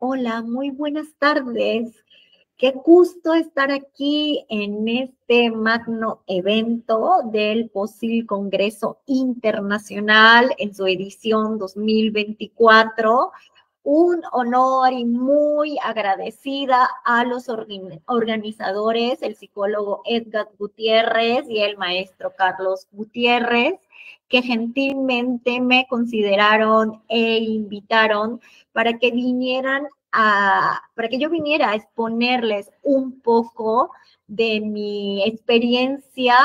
Hola, muy buenas tardes. Qué gusto estar aquí en este magno evento del POSIL Congreso Internacional en su edición 2024. Un honor y muy agradecida a los organizadores, el psicólogo Edgar Gutiérrez y el maestro Carlos Gutiérrez, que gentilmente me consideraron e invitaron para que para que yo viniera a exponerles un poco de mi experiencia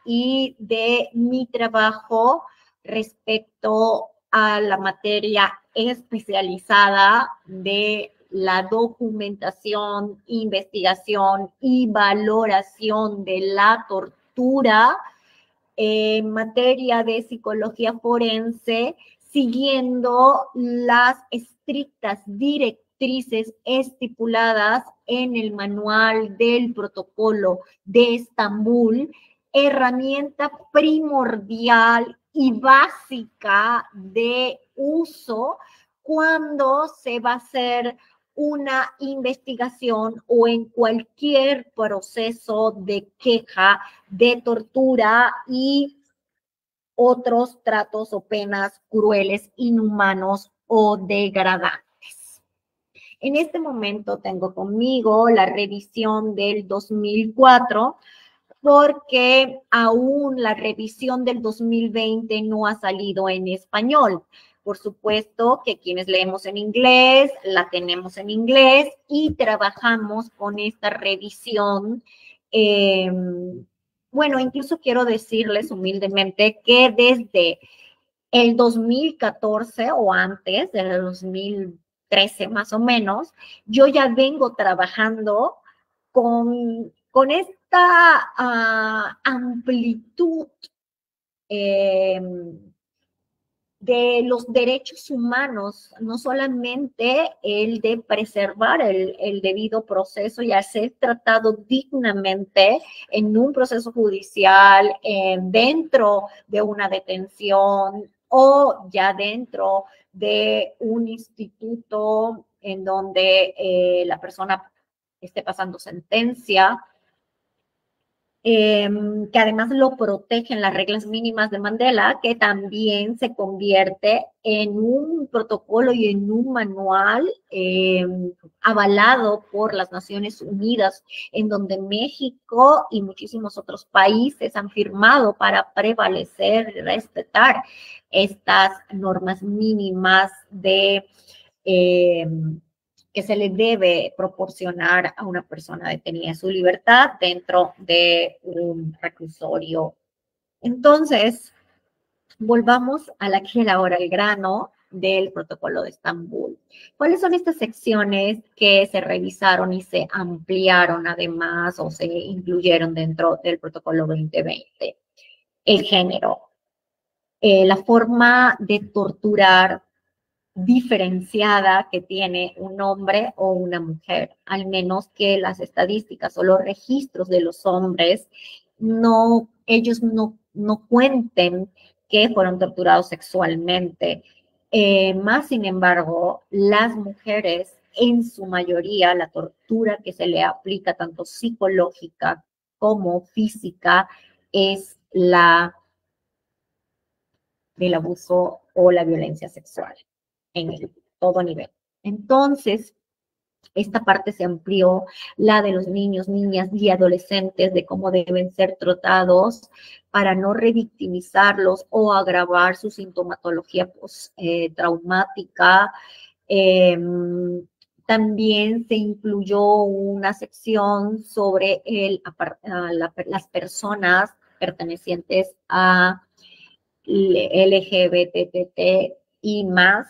y de mi trabajo respecto a la materia especializada de la documentación, investigación y valoración de la tortura en materia de psicología forense, siguiendo las estrictas directrices estipuladas en el manual del protocolo de Estambul, herramienta primordial y básica de uso cuando se va a hacer una investigación o en cualquier proceso de queja, de tortura y otros tratos o penas crueles, inhumanos o degradantes. En este momento tengo conmigo la revisión del 2004, porque aún la revisión del 2020 no ha salido en español. Por supuesto que quienes leemos en inglés, la tenemos en inglés y trabajamos con esta revisión. Bueno, incluso quiero decirles humildemente que desde el 2014 o antes, del 2013 más o menos, yo ya vengo trabajando con esta amplitud eh, de los derechos humanos, no solamente el de preservar el debido proceso y ser tratado dignamente en un proceso judicial, dentro de una detención o ya dentro de un instituto en donde la persona esté pasando sentencia, que además lo protegen las reglas mínimas de Mandela, que también se convierte en un protocolo y en un manual avalado por las Naciones Unidas, en donde México y muchísimos otros países han firmado para prevalecer y respetar estas normas mínimas de que se le debe proporcionar a una persona detenida su libertad dentro de un reclusorio. Entonces, volvamos a la que era ahora el grano del protocolo de Estambul. ¿Cuáles son estas secciones que se revisaron y se ampliaron además o se incluyeron dentro del protocolo 2020? El género, la forma de torturar diferenciada que tiene un hombre o una mujer, al menos que las estadísticas o los registros de los hombres ellos no cuenten que fueron torturados sexualmente. Más sin embargo, las mujeres, en su mayoría, la tortura que se le aplica, tanto psicológica como física, es la del abuso o la violencia sexual en todo nivel. Entonces, esta parte se amplió, la de los niños, niñas y adolescentes, de cómo deben ser tratados para no revictimizarlos o agravar su sintomatología traumática. También se incluyó una sección sobre las personas pertenecientes a LGBT y más,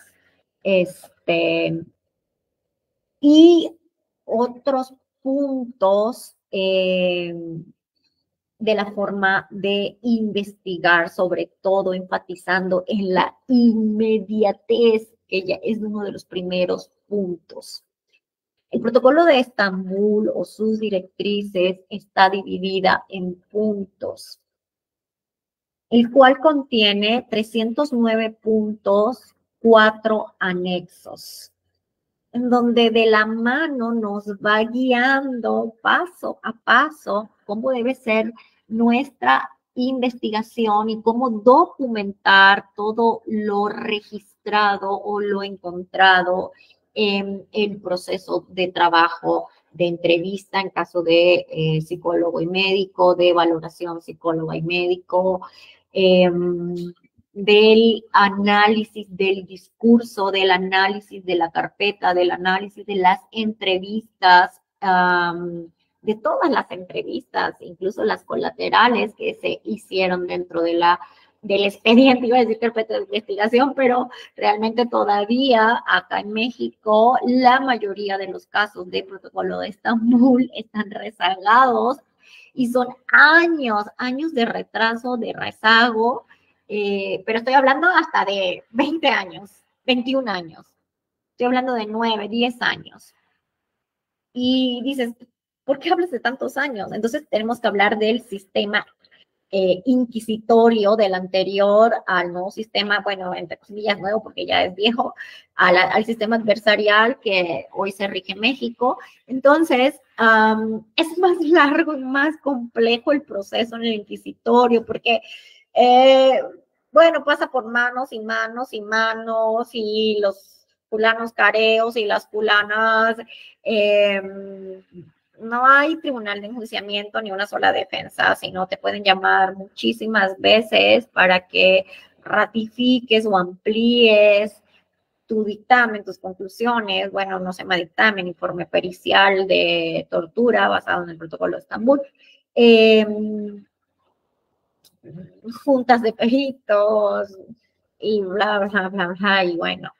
y otros puntos de la forma de investigar, sobre todo enfatizando en la inmediatez, que ya es uno de los primeros puntos. El protocolo de Estambul o sus directrices está dividida en puntos, el cual contiene 309 puntos, 4 anexos. en donde de la mano nos va guiando paso a paso cómo debe ser nuestra investigación y cómo documentar todo lo registrado o lo encontrado en el proceso de trabajo, de entrevista en caso de psicólogo y médico, de valoración psicóloga y médico, eh, del análisis del discurso, del análisis de la carpeta, del análisis de las entrevistas, de todas las entrevistas, incluso las colaterales que se hicieron dentro de del expediente, iba a decir carpeta de investigación, pero realmente todavía acá en México la mayoría de los casos de protocolo de Estambul están rezagados y son años de retraso, de rezago, pero estoy hablando hasta de 20 años, 21 años. Estoy hablando de 9, 10 años. Y dices, ¿por qué hablas de tantos años? Entonces tenemos que hablar del sistema inquisitorio del anterior al nuevo sistema, bueno, entre comillas nuevo porque ya es viejo, al sistema adversarial que hoy se rige México. Entonces, es más largo y más complejo el proceso en el inquisitorio porque bueno, pasa por manos y manos y manos y los fulanos careos y las fulanas, no hay tribunal de enjuiciamiento ni una sola defensa, sino te pueden llamar muchísimas veces para que ratifiques o amplíes tu dictamen, tus conclusiones, bueno, no se llama dictamen, informe pericial de tortura basado en el protocolo de Estambul. Juntas de peritos y bla, bla, bla, bla, y bueno,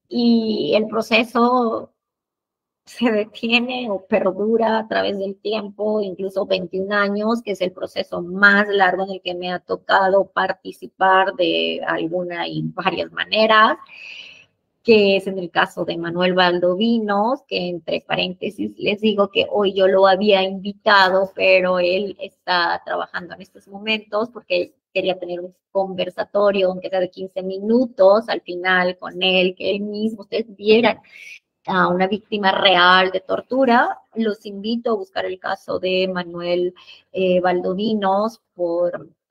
y el proceso se detiene o perdura a través del tiempo, incluso 21 años, que es el proceso más largo en el que me ha tocado participar de alguna y varias maneras, que es en el caso de Manuel Valdovinos, que entre paréntesis les digo que hoy yo lo había invitado, pero él está trabajando en estos momentos porque quería tener un conversatorio, aunque sea de 15 minutos al final con él, que él mismo, ustedes vieran a una víctima real de tortura. Los invito a buscar el caso de Manuel Valdovinos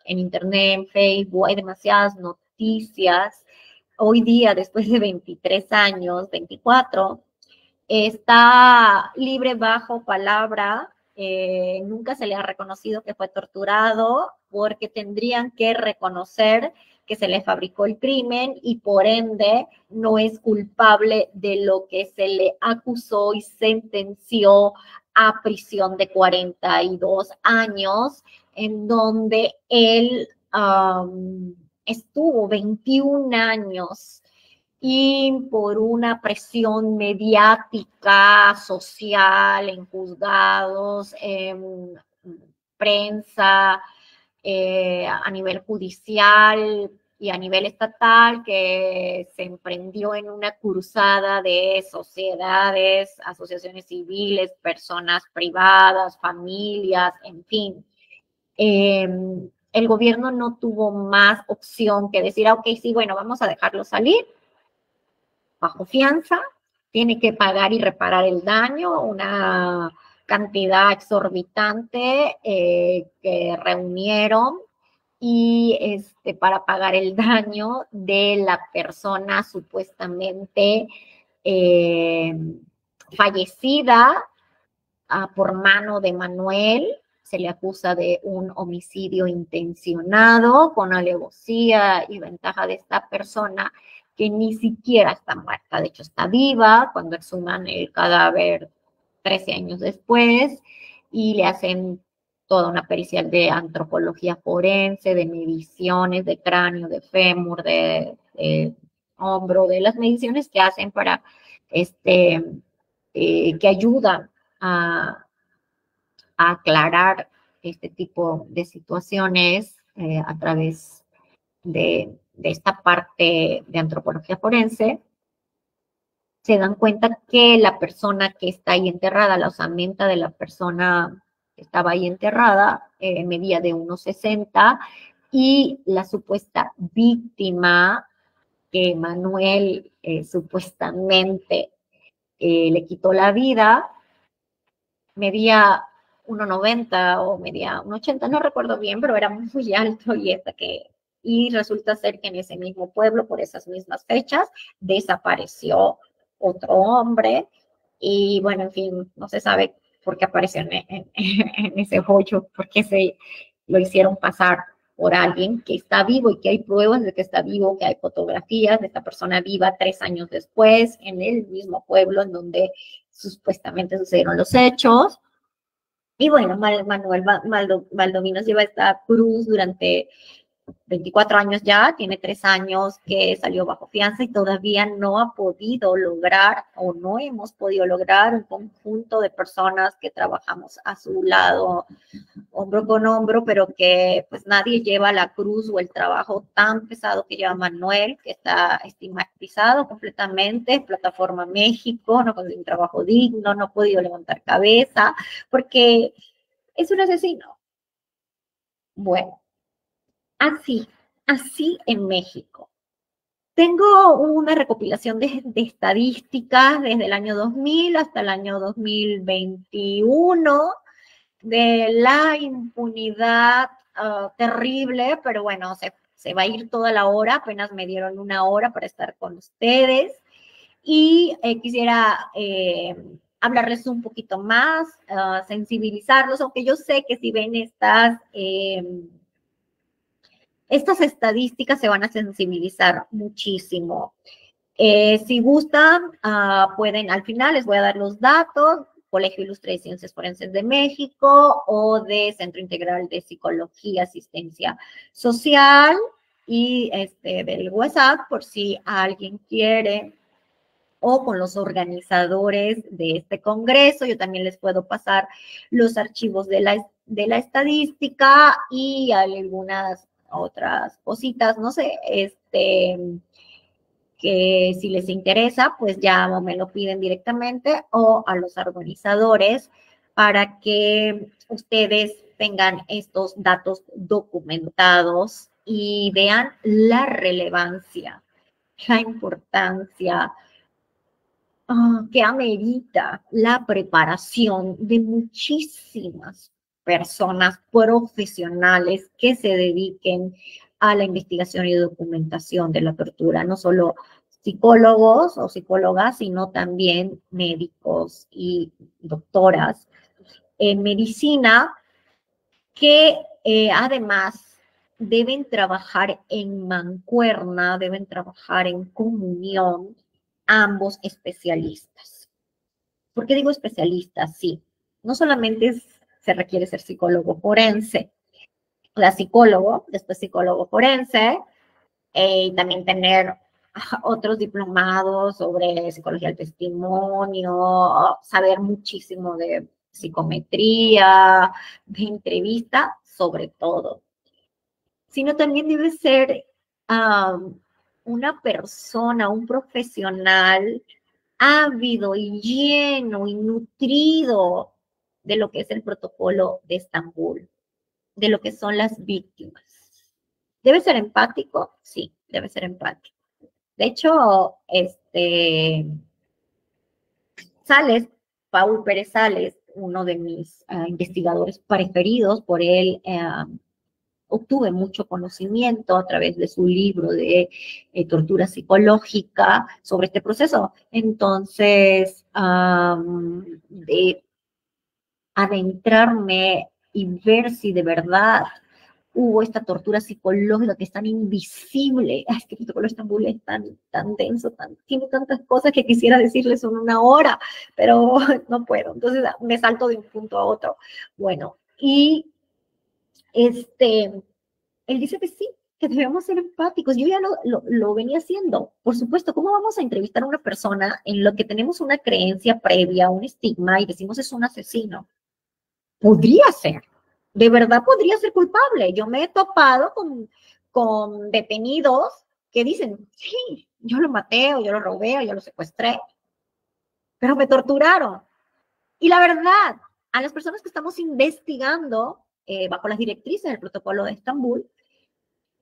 en internet, en Facebook, hay demasiadas noticias. Hoy día, después de 23 años, 24, está libre bajo palabra. Nunca se le ha reconocido que fue torturado porque tendrían que reconocer que se le fabricó el crimen y por ende no es culpable de lo que se le acusó y sentenció a prisión de 42 años, en donde él estuvo 21 años y por una presión mediática, social, en juzgados, en prensa, a nivel judicial y a nivel estatal, que se emprendió en una cruzada de sociedades, asociaciones civiles, personas privadas, familias, en fin. El gobierno no tuvo más opción que decir, ok, sí, bueno, vamos a dejarlo salir bajo fianza, tiene que pagar y reparar el daño, una cantidad exorbitante que reunieron y para pagar el daño de la persona supuestamente eh, fallecida por mano de Manuel. Se le acusa de un homicidio intencionado con alevosía y ventaja de esta persona que ni siquiera está muerta, de hecho está viva cuando exhuman el cadáver 13 años después y le hacen toda una pericial de antropología forense, de mediciones de cráneo, de fémur, de hombro, de las mediciones que hacen para que ayudan a aclarar este tipo de situaciones a través de esta parte de antropología forense, se dan cuenta que la persona que está ahí enterrada, la osamenta de la persona que estaba ahí enterrada, medía de 1,60 y la supuesta víctima que Manuel supuestamente le quitó la vida, medía 1,90 o medía 1,80, no recuerdo bien, pero era muy alto y resulta ser que en ese mismo pueblo, por esas mismas fechas, desapareció otro hombre y bueno, en fin, no se sabe por qué apareció en ese hoyo, por qué se lo hicieron pasar por alguien que está vivo y que hay pruebas de que está vivo, que hay fotografías de esta persona viva 3 años después en el mismo pueblo en donde supuestamente sucedieron los hechos. Y bueno, Manuel Valdominos lleva esta cruz durante 24 años ya, tiene 3 años que salió bajo fianza y todavía no ha podido lograr o no hemos podido lograr un conjunto de personas que trabajamos a su lado, hombro con hombro, pero que pues nadie lleva la cruz o el trabajo tan pesado que lleva Manuel, que está estigmatizado completamente, Plataforma México, no consigue un trabajo digno, no ha podido levantar cabeza, porque es un asesino. Bueno, así en México. Tengo una recopilación de estadísticas desde el año 2000 hasta el año 2021 de la impunidad terrible, pero bueno, se va a ir toda la hora, apenas me dieron 1 hora para estar con ustedes y quisiera hablarles un poquito más, sensibilizarlos, aunque yo sé que si ven estas estadísticas se van a sensibilizar muchísimo. Si gustan, pueden, al final les voy a dar los datos, Colegio Ilustre de Ciencias Forenses de México o de Centro Integral de Psicología, Asistencia Social y del WhatsApp, por si alguien quiere, o con los organizadores de este congreso. Yo también les puedo pasar los archivos de la estadística y algunas otras cositas, no sé, que si les interesa, pues ya me lo piden directamente o a los organizadores para que ustedes tengan estos datos documentados y vean la relevancia, la importancia que amerita la preparación de muchísimas personas profesionales que se dediquen a la investigación y documentación de la tortura, no solo psicólogos o psicólogas, sino también médicos y doctoras en medicina que además deben trabajar en mancuerna, deben trabajar en comunión ambos especialistas. ¿Por qué digo especialistas? Sí, no solamente se requiere ser psicólogo forense, la psicólogo, después psicólogo forense, y también tener otros diplomados sobre psicología del testimonio, saber muchísimo de psicometría, de entrevista, sobre todo. Sino también debe ser una persona, un profesional ávido y lleno y nutrido de lo que es el protocolo de Estambul, de lo que son las víctimas. ¿Debe ser empático? Sí, debe ser empático. De hecho, Sales, Paul Pérez Sales, uno de mis investigadores preferidos, por él obtuve mucho conocimiento a través de su libro de tortura psicológica sobre este proceso. Entonces, de adentrarme y ver si de verdad hubo esta tortura psicológica que es tan invisible. Es que el protocolo de Estambul es tan denso, tiene tantas cosas que quisiera decirles en 1 hora, pero no puedo. Entonces me salto de un punto a otro. Bueno, y él dice que sí, que debemos ser empáticos. Yo ya lo venía haciendo. Por supuesto, ¿cómo vamos a entrevistar a una persona en lo que tenemos una creencia previa, un estigma, y decimos es un asesino? Podría ser, de verdad podría ser culpable. Yo me he topado con detenidos que dicen, sí, yo lo maté, o yo lo robé, o yo lo secuestré, pero me torturaron. Y la verdad, a las personas que estamos investigando bajo las directrices del protocolo de Estambul,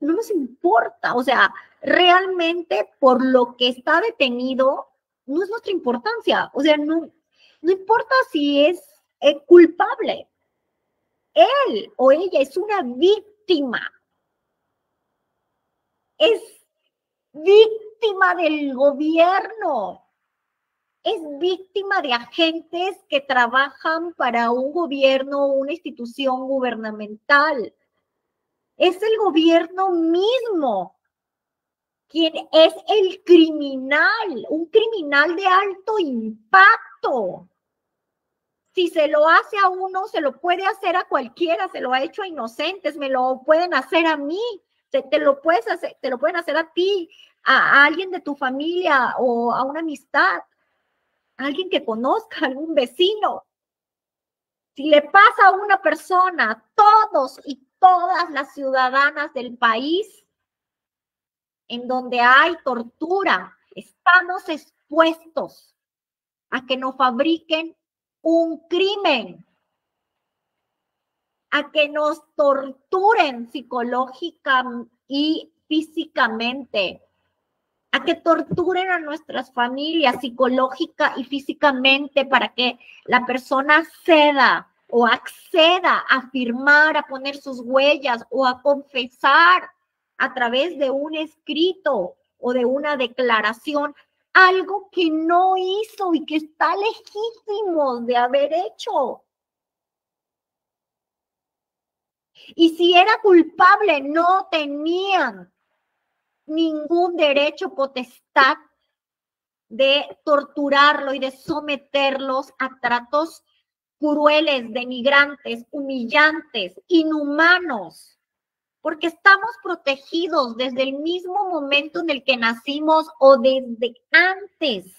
no nos importa, o sea, realmente por lo que está detenido no es nuestra importancia, o sea, no importa si es culpable, él o ella es una víctima, es víctima del gobierno, es víctima de agentes que trabajan para un gobierno o una institución gubernamental. Es el gobierno mismo quien es el criminal, un criminal de alto impacto. Si se lo hace a uno, se lo puede hacer a cualquiera, se lo ha hecho a inocentes, me lo pueden hacer a mí, te lo pueden hacer a ti, a alguien de tu familia o a una amistad, a alguien que conozca, a algún vecino. Si le pasa a una persona, todos y todas las ciudadanas del país en donde hay tortura, estamos expuestos a que nos fabriquen un crimen, a que nos torturen psicológica y físicamente, a que torturen a nuestras familias psicológica y físicamente para que la persona ceda o acceda a firmar, a poner sus huellas o a confesar a través de un escrito o de una declaración algo que no hizo y que está legítimo de haber hecho. Y si era culpable, no tenían ningún derecho, potestad de torturarlo y de someterlos a tratos crueles, denigrantes, humillantes, inhumanos, porque estamos protegidos desde el mismo momento en el que nacimos o desde antes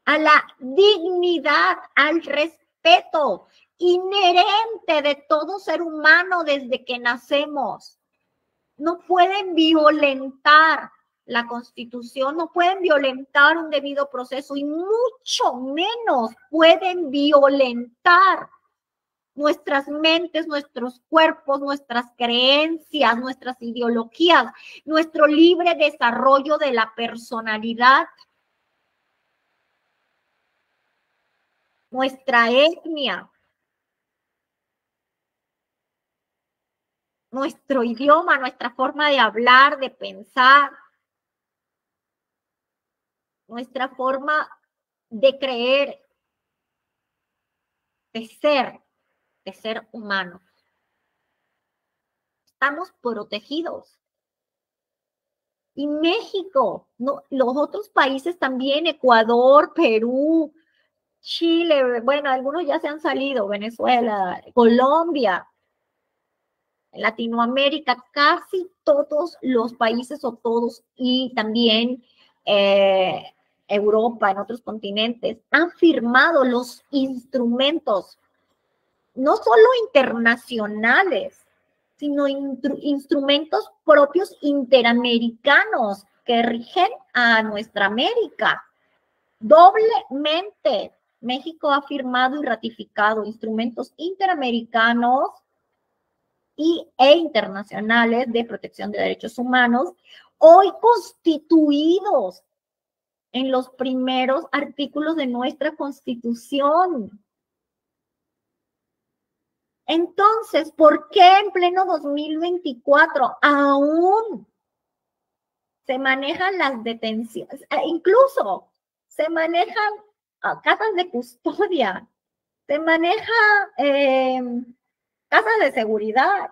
a la dignidad, al respeto inherente de todo ser humano desde que nacemos. No pueden violentar la Constitución, no pueden violentar un debido proceso y mucho menos pueden violentar nuestras mentes, nuestros cuerpos, nuestras creencias, nuestras ideologías, nuestro libre desarrollo de la personalidad, nuestra etnia, nuestro idioma, nuestra forma de hablar, de pensar, nuestra forma de creer, de ser humanos. Estamos protegidos. Y México, no, los otros países también, Ecuador, Perú, Chile, bueno, algunos ya se han salido, Venezuela, Colombia, Latinoamérica, casi todos los países o todos y también Europa, en otros continentes, han firmado los instrumentos, no solo internacionales, sino instrumentos propios interamericanos que rigen a nuestra América. Doblemente, México ha firmado y ratificado instrumentos interamericanos e internacionales de protección de derechos humanos, hoy constituidos en los primeros artículos de nuestra Constitución. Entonces, ¿por qué en pleno 2024 aún se manejan las detenciones? Incluso se manejan casas de custodia, se maneja casas de seguridad,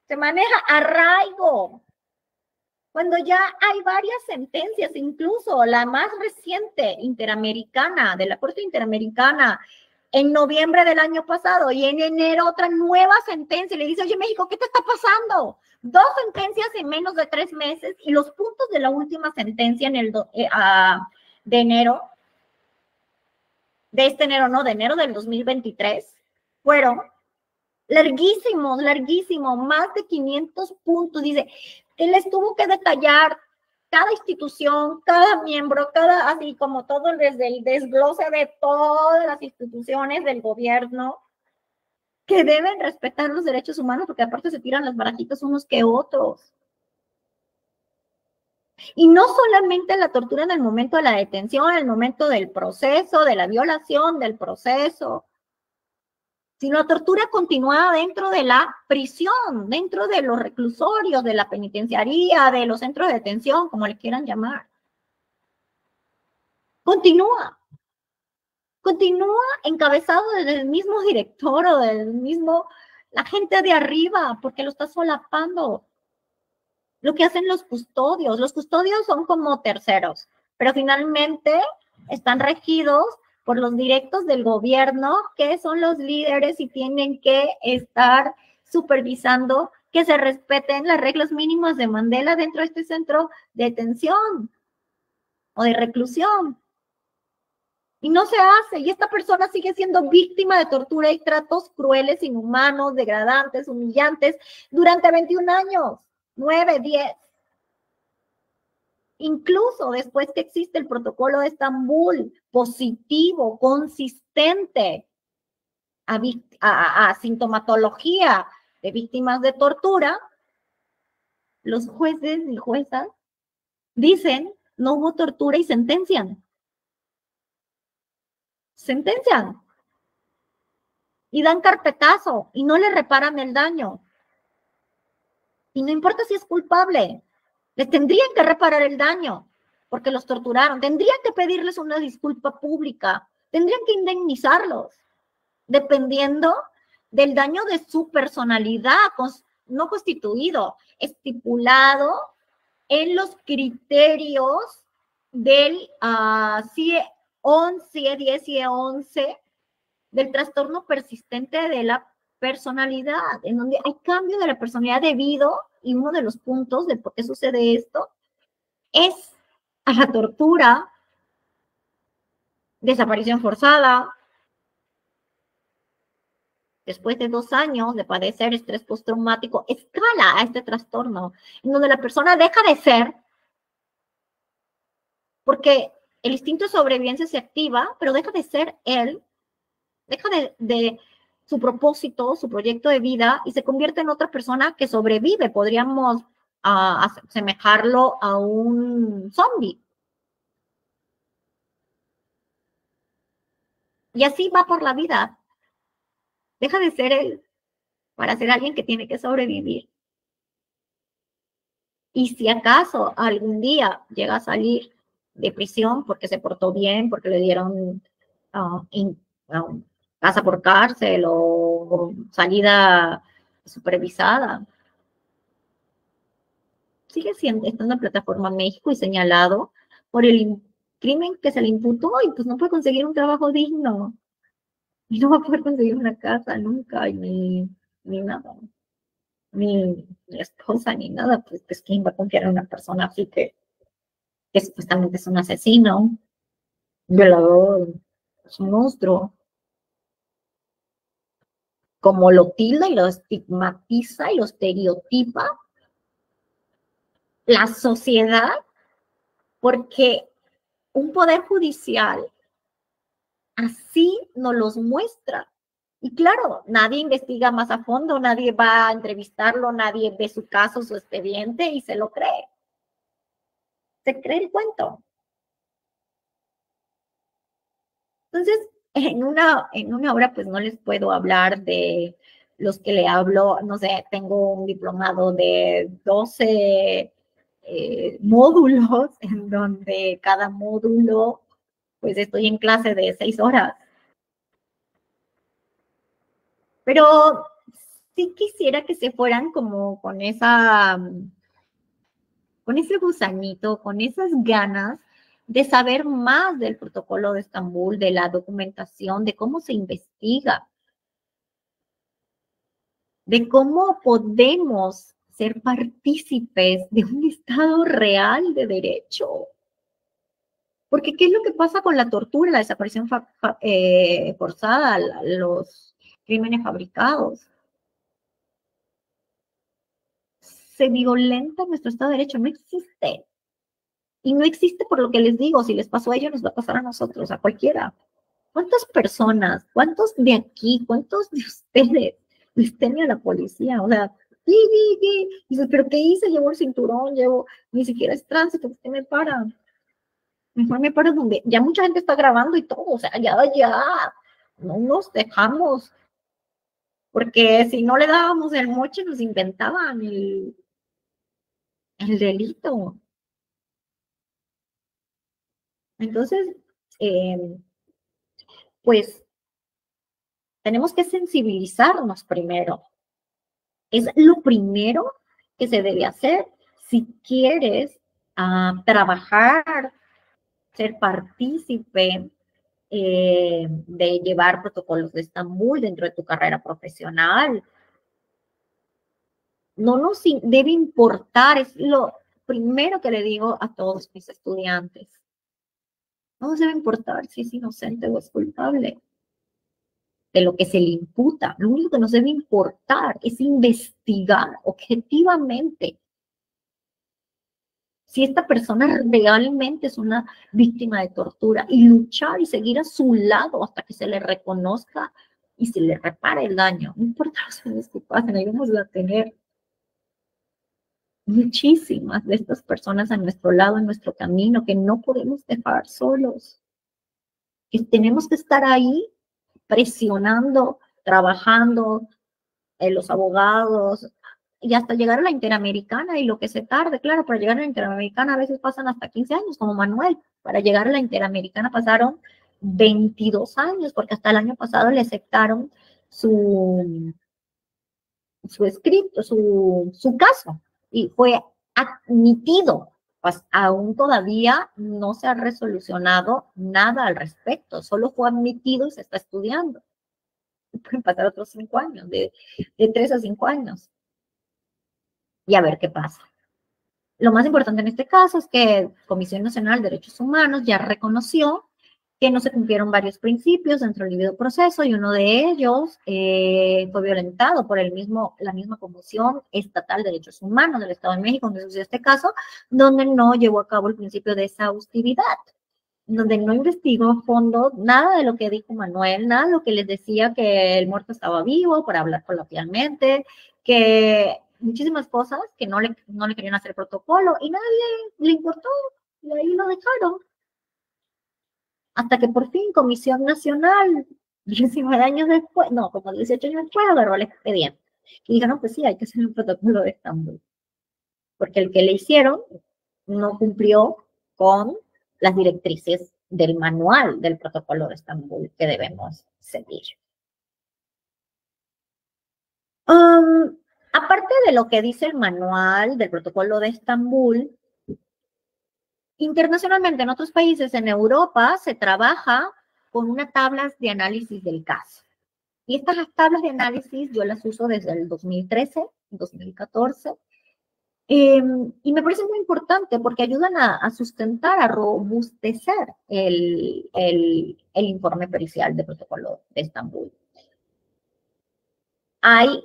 se maneja arraigo, cuando ya hay varias sentencias, incluso la más reciente interamericana, de la Corte Interamericana, en noviembre del año pasado, y en enero otra nueva sentencia, le dice, oye, México, ¿qué te está pasando? 2 sentencias en menos de 3 meses, y los puntos de la última sentencia en el de enero, de este enero, no, de enero del 2023, fueron larguísimos, más de 500 puntos. Dice, él les tuvo que detallar cada institución, cada miembro, así como todo desde el desglose de todas las instituciones del gobierno, que deben respetar los derechos humanos, porque aparte se tiran las barajitas unos que otros. Y no solamente la tortura en el momento de la detención, en el momento del proceso, de la violación del proceso, sino tortura continuada dentro de la prisión, dentro de los reclusorios, de la penitenciaría, de los centros de detención, como le quieran llamar. Continúa encabezado del mismo director o del mismo, la gente de arriba, porque lo está solapando. Lo que hacen los custodios son como terceros, pero finalmente están regidos por los directos del gobierno, que son los líderes y tienen que estar supervisando que se respeten las reglas mínimas de Mandela dentro de este centro de detención o de reclusión. Y no se hace, y esta persona sigue siendo víctima de tortura y tratos crueles, inhumanos, degradantes, humillantes, durante 21 años, 9, 10. Incluso después que existe el protocolo de Estambul, positivo, consistente, a sintomatología de víctimas de tortura, los jueces y juezas dicen no hubo tortura y sentencian. Y dan carpetazo y no le reparan el daño. Y no importa si es culpable, les tendrían que reparar el daño porque los torturaron, tendrían que pedirles una disculpa pública, tendrían que indemnizarlos, dependiendo del daño de su personalidad no constituido, estipulado en los criterios del CIE 10 CIE 11 del trastorno persistente de la personalidad, en donde hay cambio de la personalidad debido, y uno de los puntos de por qué sucede esto, es a la tortura, desaparición forzada, después de 2 años de padecer estrés postraumático, escala a este trastorno, en donde la persona deja de ser, porque el instinto de sobrevivencia se activa, pero deja de ser él, deja de su propósito, su proyecto de vida, y se convierte en otra persona que sobrevive. Podríamos asemejarlo a un zombie. Y así va por la vida. Deja de ser él para ser alguien que tiene que sobrevivir. Y si acaso algún día llega a salir de prisión porque se portó bien, porque le dieron casa por cárcel o salida supervisada, sigue siendo, estando en plataforma México y señalado por el crimen que se le imputó, y pues no puede conseguir un trabajo digno. Y no va a poder conseguir una casa nunca, ni nada. Ni esposa, ni nada. Pues ¿quién va a confiar en una persona así que supuestamente es un asesino, violador, es un monstruo? Como lo tilda y lo estigmatiza y lo estereotipa la sociedad, porque un poder judicial así nos los muestra. Y claro, nadie investiga más a fondo, nadie va a entrevistarlo, nadie ve su caso, su expediente y se lo cree. Se cree el cuento. Entonces, en una hora pues no les puedo hablar de los que le hablo, no sé, tengo un diplomado de 12 módulos, en donde cada módulo pues estoy en clase de 6 horas. Pero sí quisiera que se fueran como con ese gusanito, con esas ganas de saber más del protocolo de Estambul, de la documentación, de cómo se investiga, de cómo podemos ser partícipes de un Estado real de derecho. Porque ¿qué es lo que pasa con la tortura, la desaparición forzada, los crímenes fabricados? Se violenta nuestro Estado de Derecho, no existe. Y no existe por lo que les digo, si les pasó a ellos, nos va a pasar a nosotros, a cualquiera. ¿Cuántas personas, cuántos de aquí, cuántos de ustedes les temen a la policía? O sea, ¿qué? Dices, ¿pero qué hice? Llevo el cinturón, ni siquiera es tránsito, ¿por qué me para? Mejor me paro donde ya mucha gente está grabando y todo, o sea, ya, no nos dejamos, porque si no le dábamos el moche, nos inventaban el delito. Entonces, eh, pues tenemos que sensibilizarnos primero. Es lo primero que se debe hacer si quieres trabajar, ser partícipe de llevar protocolos de Estambul dentro de tu carrera profesional. No nos debe importar, es lo primero que le digo a todos mis estudiantes. No nos debe importar si es inocente o es culpable de lo que se le imputa. Lo único que nos debe importar es investigar objetivamente si esta persona realmente es una víctima de tortura y luchar y seguir a su lado hasta que se le reconozca y se le repare el daño. No importa los años que pasen, ahí vamos a tener muchísimas de estas personas a nuestro lado, en nuestro camino, que no podemos dejar solos, que tenemos que estar ahí presionando, trabajando, los abogados, y hasta llegar a la Interamericana y lo que se tarde, claro, para llegar a la Interamericana a veces pasan hasta 15 años, como Manuel. Para llegar a la Interamericana pasaron 22 años, porque hasta el año pasado le aceptaron su escrito, su caso, y fue admitido. Pues aún todavía no se ha resolucionado nada al respecto, solo fue admitido y se está estudiando. Pueden pasar otros 5 años, de 3 a 5 años, y a ver qué pasa. Lo más importante en este caso es que Comisión Nacional de Derechos Humanos ya reconoció que no se cumplieron varios principios dentro del debido proceso y uno de ellos fue violentado por la misma Comisión Estatal de Derechos Humanos del Estado de México, donde sucedió este caso, donde no llevó a cabo el principio de exhaustividad, donde no investigó a fondo nada de lo que dijo Manuel, nada de lo que les decía que el muerto estaba vivo, para hablar coloquialmente, que muchísimas cosas que no le querían hacer protocolo y nadie le importó y ahí lo dejaron. Hasta que por fin Comisión Nacional, 19 años después, no, como 18 años después, agarró el expediente. Y dijeron, pues sí, hay que hacer un protocolo de Estambul. Porque el que le hicieron no cumplió con las directrices del manual del protocolo de Estambul que debemos seguir. Aparte de lo que dice el manual del protocolo de Estambul, internacionalmente en otros países, en Europa, se trabaja con unas tablas de análisis del caso. Y estas tablas de análisis yo las uso desde el 2013, 2014, y me parece muy importante porque ayudan a sustentar, a robustecer el informe pericial de protocolo de Estambul.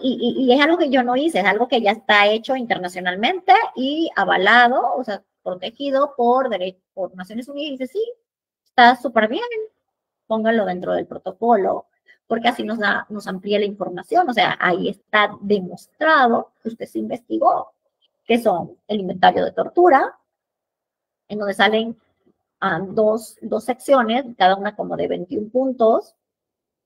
Y es algo que yo no hice, es algo que ya está hecho internacionalmente y avalado, o sea, protegido por Naciones Unidas. Y dice, sí, está súper bien, pónganlo dentro del protocolo, porque así nos amplía la información. O sea, ahí está demostrado que usted se investigó, que son el inventario de tortura, en donde salen dos secciones, cada una como de 21 puntos,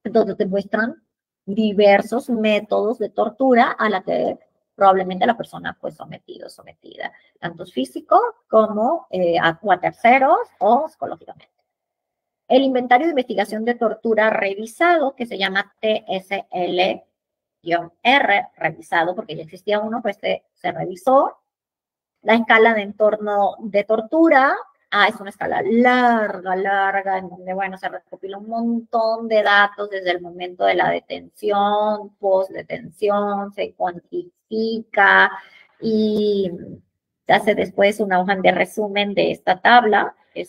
donde te muestran diversos métodos de tortura a la que probablemente la persona fue sometida, tanto físico como a terceros o psicológicamente. El inventario de investigación de tortura revisado, que se llama TSL-R, revisado, porque ya existía uno, pues se revisó. La escala de entorno de tortura, es una escala larga, en donde, bueno, se recopila un montón de datos desde el momento de la detención, post-detención, se cuantifica y se hace después una hoja de resumen de esta tabla, que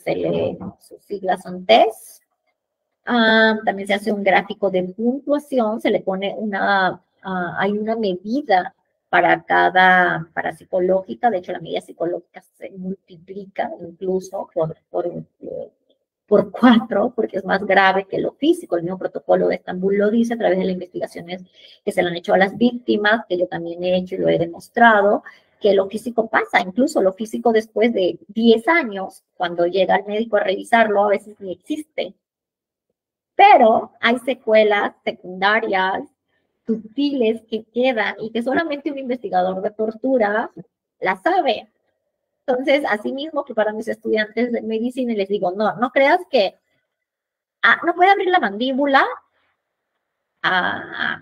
sus siglas son TES. También se hace un gráfico de puntuación, se le pone hay una medida para psicológica. De hecho la medida psicológica se multiplica incluso por por 4, porque es más grave que lo físico. El mismo protocolo de Estambul lo dice a través de las investigaciones que se le han hecho a las víctimas, que yo también he hecho y lo he demostrado, que lo físico pasa, incluso lo físico después de 10 años, cuando llega el médico a revisarlo, a veces ni existe. Pero hay secuelas secundarias, sutiles, que quedan y que solamente un investigador de tortura la sabe. Entonces, así mismo que para mis estudiantes de medicina les digo, no creas que no puede abrir la mandíbula. Ah,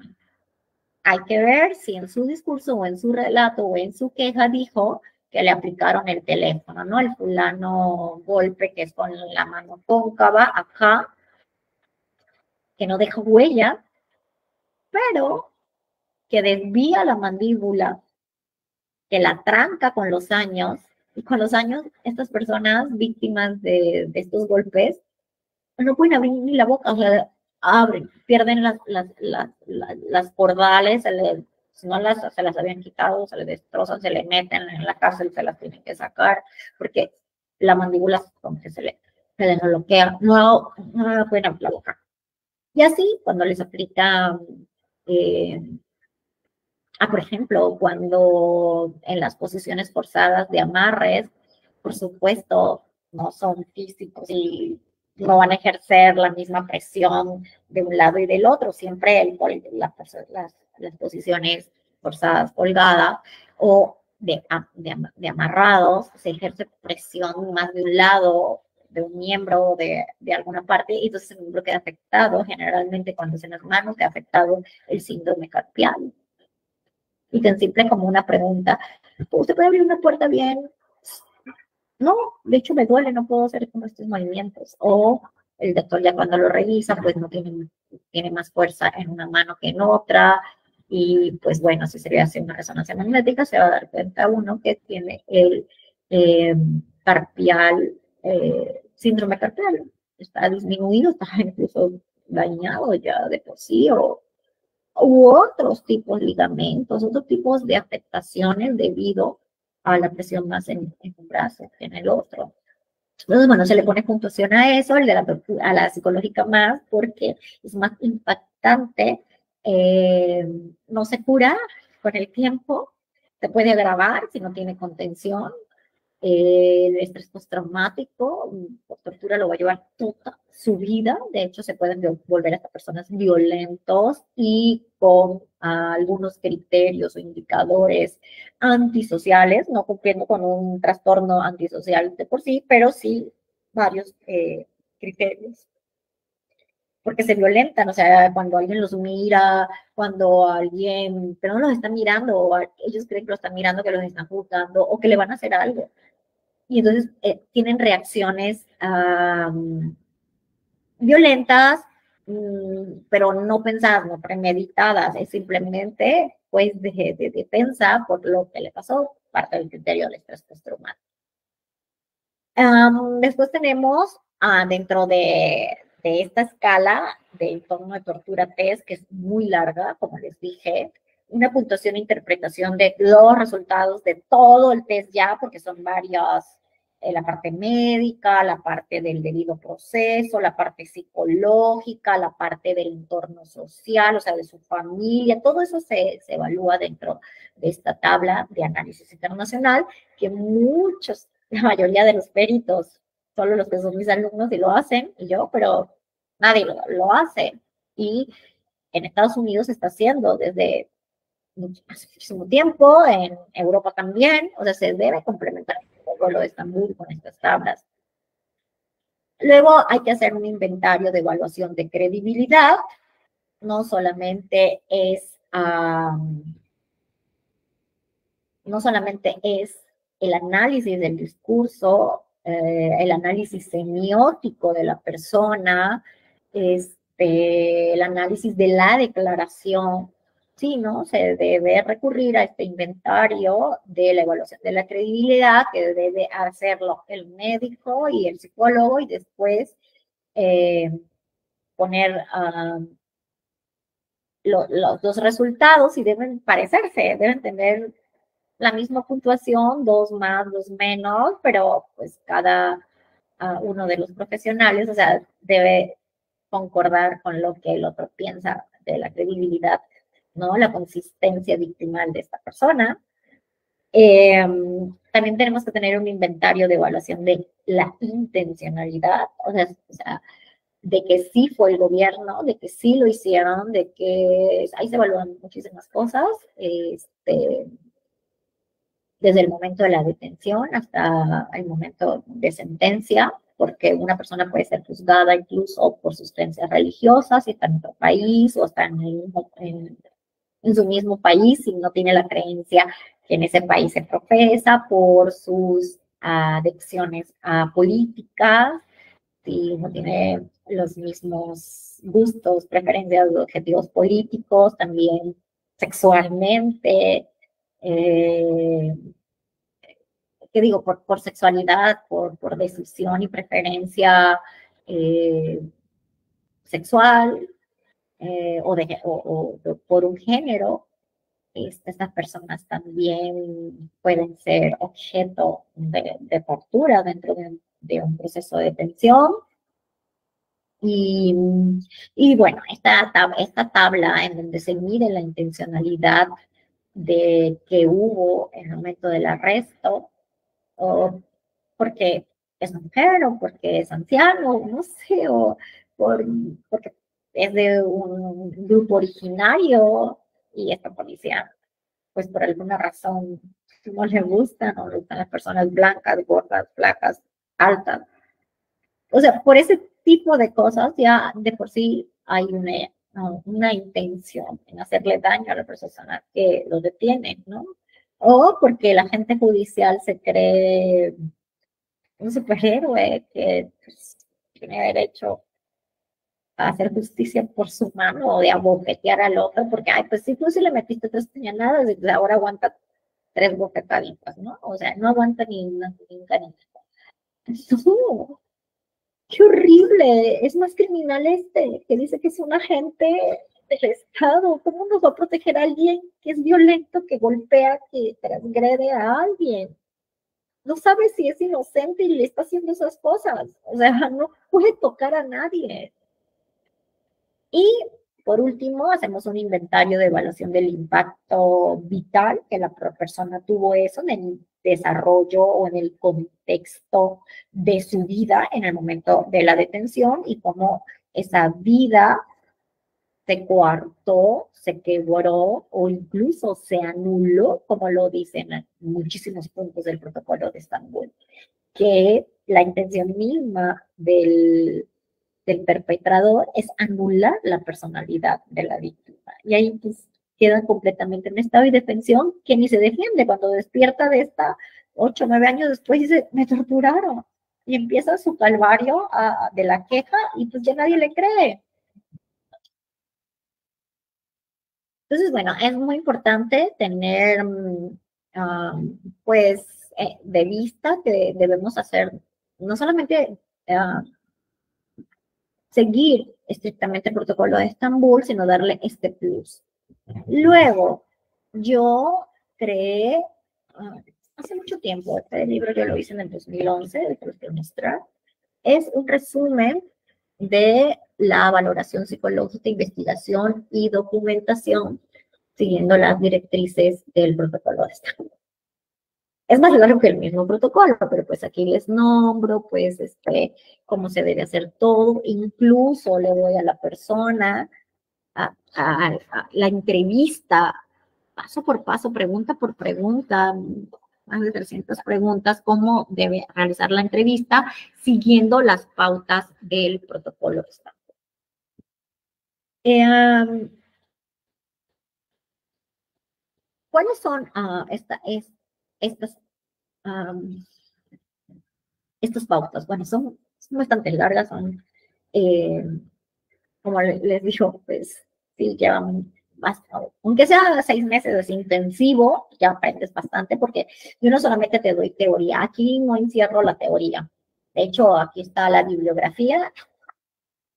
hay que ver si en su discurso o en su relato o en su queja dijo que le aplicaron el teléfono, ¿no? El fulano golpe que es con la mano cóncava acá, que no deja huella, pero que desvía la mandíbula, que la tranca con los años, y con los años estas personas víctimas de estos golpes no pueden abrir ni la boca, o sea, abren, pierden las cordales, si no se las habían quitado, se les destrozan, se le meten en la cárcel, se las tienen que sacar, porque la mandíbula como que se les bloquea, no pueden abrir la boca. Y así, cuando les aplica, por ejemplo, cuando en las posiciones forzadas de amarres, por supuesto, no son físicos y no van a ejercer la misma presión de un lado y del otro. Siempre las posiciones forzadas colgadas o de amarrados, se ejerce presión más de un lado, de un miembro, de alguna parte, y entonces el miembro queda afectado. Generalmente cuando es en las manos queda afectado el síndrome carpiano. Y tan simple como una pregunta, ¿usted puede abrir una puerta bien? No, de hecho me duele, no puedo hacer como estos movimientos. O el doctor ya cuando lo revisa, pues no tiene más fuerza en una mano que en otra. Y pues bueno, si se le hace una resonancia magnética, se va a dar cuenta uno que tiene el carpial, síndrome carpial. Está disminuido, está incluso dañado ya de por sí, u otros tipos de ligamentos, otros tipos de afectaciones debido a la presión más en un brazo que en el otro. Entonces, bueno, se le pone puntuación a eso, a la psicológica más, porque es más impactante, no se cura con el tiempo, se puede agravar si no tiene contención, el estrés postraumático por tortura lo va a llevar toda su vida. De hecho, se pueden volver hasta personas violentos y con algunos criterios o indicadores antisociales, no cumpliendo con un trastorno antisocial de por sí, pero sí varios criterios. Porque se violentan, o sea, cuando alguien los mira, cuando alguien, pero no los está mirando, o ellos creen que lo están mirando, que los están juzgando, o que le van a hacer algo. Y entonces tienen reacciones violentas, pero no pensadas, no premeditadas, es simplemente pues de defensa por lo que le pasó, parte del criterio del estrés postraumático. Después tenemos dentro de esta escala de entorno de tortura test, que es muy larga, como les dije, una puntuación e interpretación de los resultados de todo el test ya, porque son varias, la parte médica, la parte del debido proceso, la parte psicológica, la parte del entorno social, o sea, de su familia, todo eso se evalúa dentro de esta tabla de análisis internacional, que la mayoría de los peritos, solo los que son mis alumnos y lo hacen, y yo, pero nadie lo hace. Y en Estados Unidos se está haciendo desde hace muchísimo tiempo, en Europa también, o sea, se debe complementar el protocolo de Estambul con estas tablas. Luego hay que hacer un inventario de evaluación de credibilidad, no solamente es el análisis del discurso, el análisis semiótico de la persona, el análisis de la declaración, sí, ¿no? Se debe recurrir a este inventario de la evaluación de la credibilidad, que debe hacerlo el médico y el psicólogo, y después poner los resultados, y deben parecerse, deben tener la misma puntuación, 2 más, 2 menos, pero pues cada a uno de los profesionales, o sea, debe concordar con lo que el otro piensa de la credibilidad, ¿no? La consistencia victimal de esta persona. También tenemos que tener un inventario de evaluación de la intencionalidad, o sea, de que sí fue el gobierno, de que sí lo hicieron, de que ahí se evalúan muchísimas cosas, desde el momento de la detención hasta el momento de sentencia, porque una persona puede ser juzgada incluso por sus creencias religiosas, si está en otro país o está en su mismo país, si no tiene la creencia que en ese país se profesa, por sus adicciones políticas, si no tiene los mismos gustos, preferencias, objetivos políticos, también sexualmente, eh, ¿qué digo? Por sexualidad, por decisión y preferencia eh, sexual o por un género. Estas personas también pueden ser objeto de tortura dentro de un proceso de detención. Y, y bueno, esta tabla en donde se mide la intencionalidad de que hubo en el momento del arresto, o porque es mujer, o porque es anciano, no sé, o porque es de un grupo originario y esta policía, pues por alguna razón no le gustan, o le gustan las personas blancas, gordas, flacas, altas. O sea, por ese tipo de cosas ya de por sí hay una intención en hacerle daño a la persona que lo detiene, ¿no? O porque la gente judicial se cree un superhéroe que pues, tiene derecho a hacer justicia por su mano o de abofetear al otro, porque, ay, pues sí, tú sí le metiste 3 puñaladas y ahora aguanta 3 bofetaditas, ¿no? O sea, no aguanta ni un canito. No, qué horrible, es más criminal que dice que es un agente del Estado. ¿Cómo nos va a proteger a alguien que es violento, que golpea, que transgrede a alguien? No sabe si es inocente y le está haciendo esas cosas. O sea, no puede tocar a nadie. Y por último, hacemos un inventario de evaluación del impacto vital que la persona tuvo eso en el desarrollo o en el contexto de su vida en el momento de la detención y cómo esa vida se coartó, se quebró o incluso se anuló, como lo dicen en muchísimos puntos del protocolo de Estambul, que la intención misma del perpetrador es anular la personalidad de la víctima. Y ahí pues quedan completamente en estado de defensión que ni se defiende. Cuando despierta de esta 8 o 9 años después dice, me torturaron. Y empieza su calvario de la queja y pues ya nadie le cree. Entonces, bueno, es muy importante tener pues de vista que debemos hacer no solamente seguir estrictamente el protocolo de Estambul, sino darle este plus. Luego, yo creé, hace mucho tiempo, este libro yo lo hice en el 2011, el que les mostrar, es un resumen de la valoración psicológica, investigación y documentación siguiendo las directrices del protocolo de Estambul. Es más largo que el mismo protocolo, pero pues aquí les nombro, pues, cómo se debe hacer todo. Incluso le doy a la persona a la entrevista, paso por paso, pregunta por pregunta, más de 300 preguntas, cómo debe realizar la entrevista siguiendo las pautas del protocolo de Estambul. ¿Cuáles son estas estas pautas? Bueno, son bastante largas, son, como les digo, pues sí, llevan más, aunque sea 6 meses, es intensivo, ya aprendes bastante, porque yo no solamente te doy teoría, aquí no encierro la teoría. De hecho, aquí está la bibliografía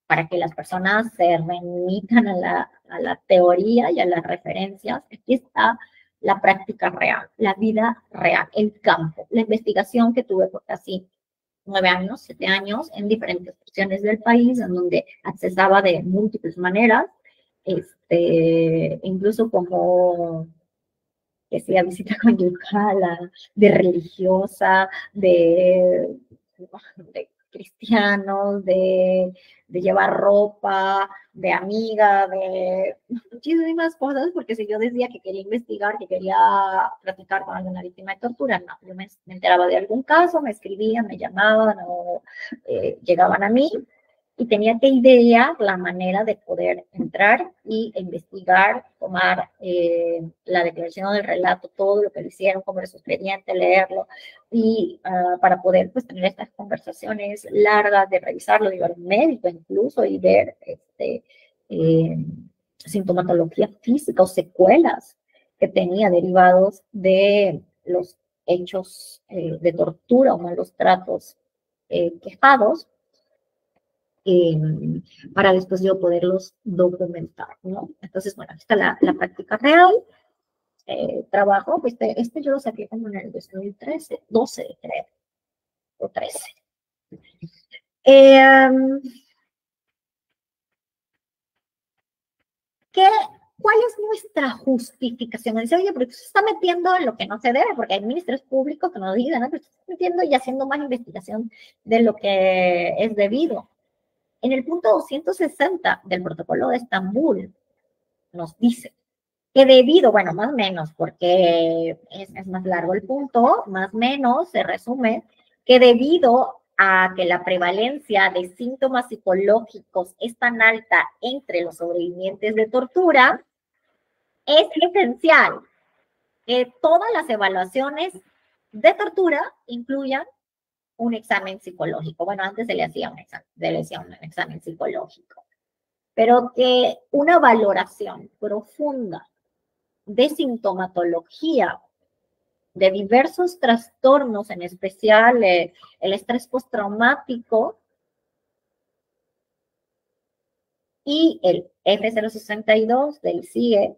para que las personas se remitan a la teoría y a las referencias. Aquí está la práctica real, la vida real, el campo, la investigación que tuve, porque así 9 años, 7 años, en diferentes regiones del país, en donde accesaba de múltiples maneras, incluso como decía visita conyugal, de religiosa, de cristianos, de llevar ropa, de amiga, de muchísimas cosas, porque si yo decía que quería investigar, que quería platicar con alguna víctima de tortura, no, yo me enteraba de algún caso, me escribían, me llamaban o llegaban a mí, y tenía que idear la manera de poder entrar y investigar, tomar la declaración del relato, todo lo que le hicieron, como era su expediente, leerlo, y para poder pues tener estas conversaciones largas, de revisarlo, de ir a un médico incluso, y ver sintomatología física o secuelas que tenía derivados de los hechos de tortura o malos tratos quejados, para después yo poderlos documentar, ¿no? Entonces, bueno, aquí está la práctica real. Trabajo, pues yo lo saqué como en el 2013, 12 creo, o 13. ¿Cuál es nuestra justificación? Dice, oye, pero se está metiendo en lo que no se debe, porque hay ministerios públicos que nos dicen, ¿no? Pero se está metiendo y haciendo más investigación de lo que es debido. En el punto 260 del protocolo de Estambul nos dice que debido, bueno, más o menos, porque es más largo el punto, más o menos se resume que debido a que la prevalencia de síntomas psicológicos es tan alta entre los sobrevivientes de tortura, es esencial que todas las evaluaciones de tortura incluyan un examen psicológico. Bueno, antes se le hacía un examen psicológico, pero que una valoración profunda de sintomatología de diversos trastornos, en especial el estrés postraumático y el F062 del CIE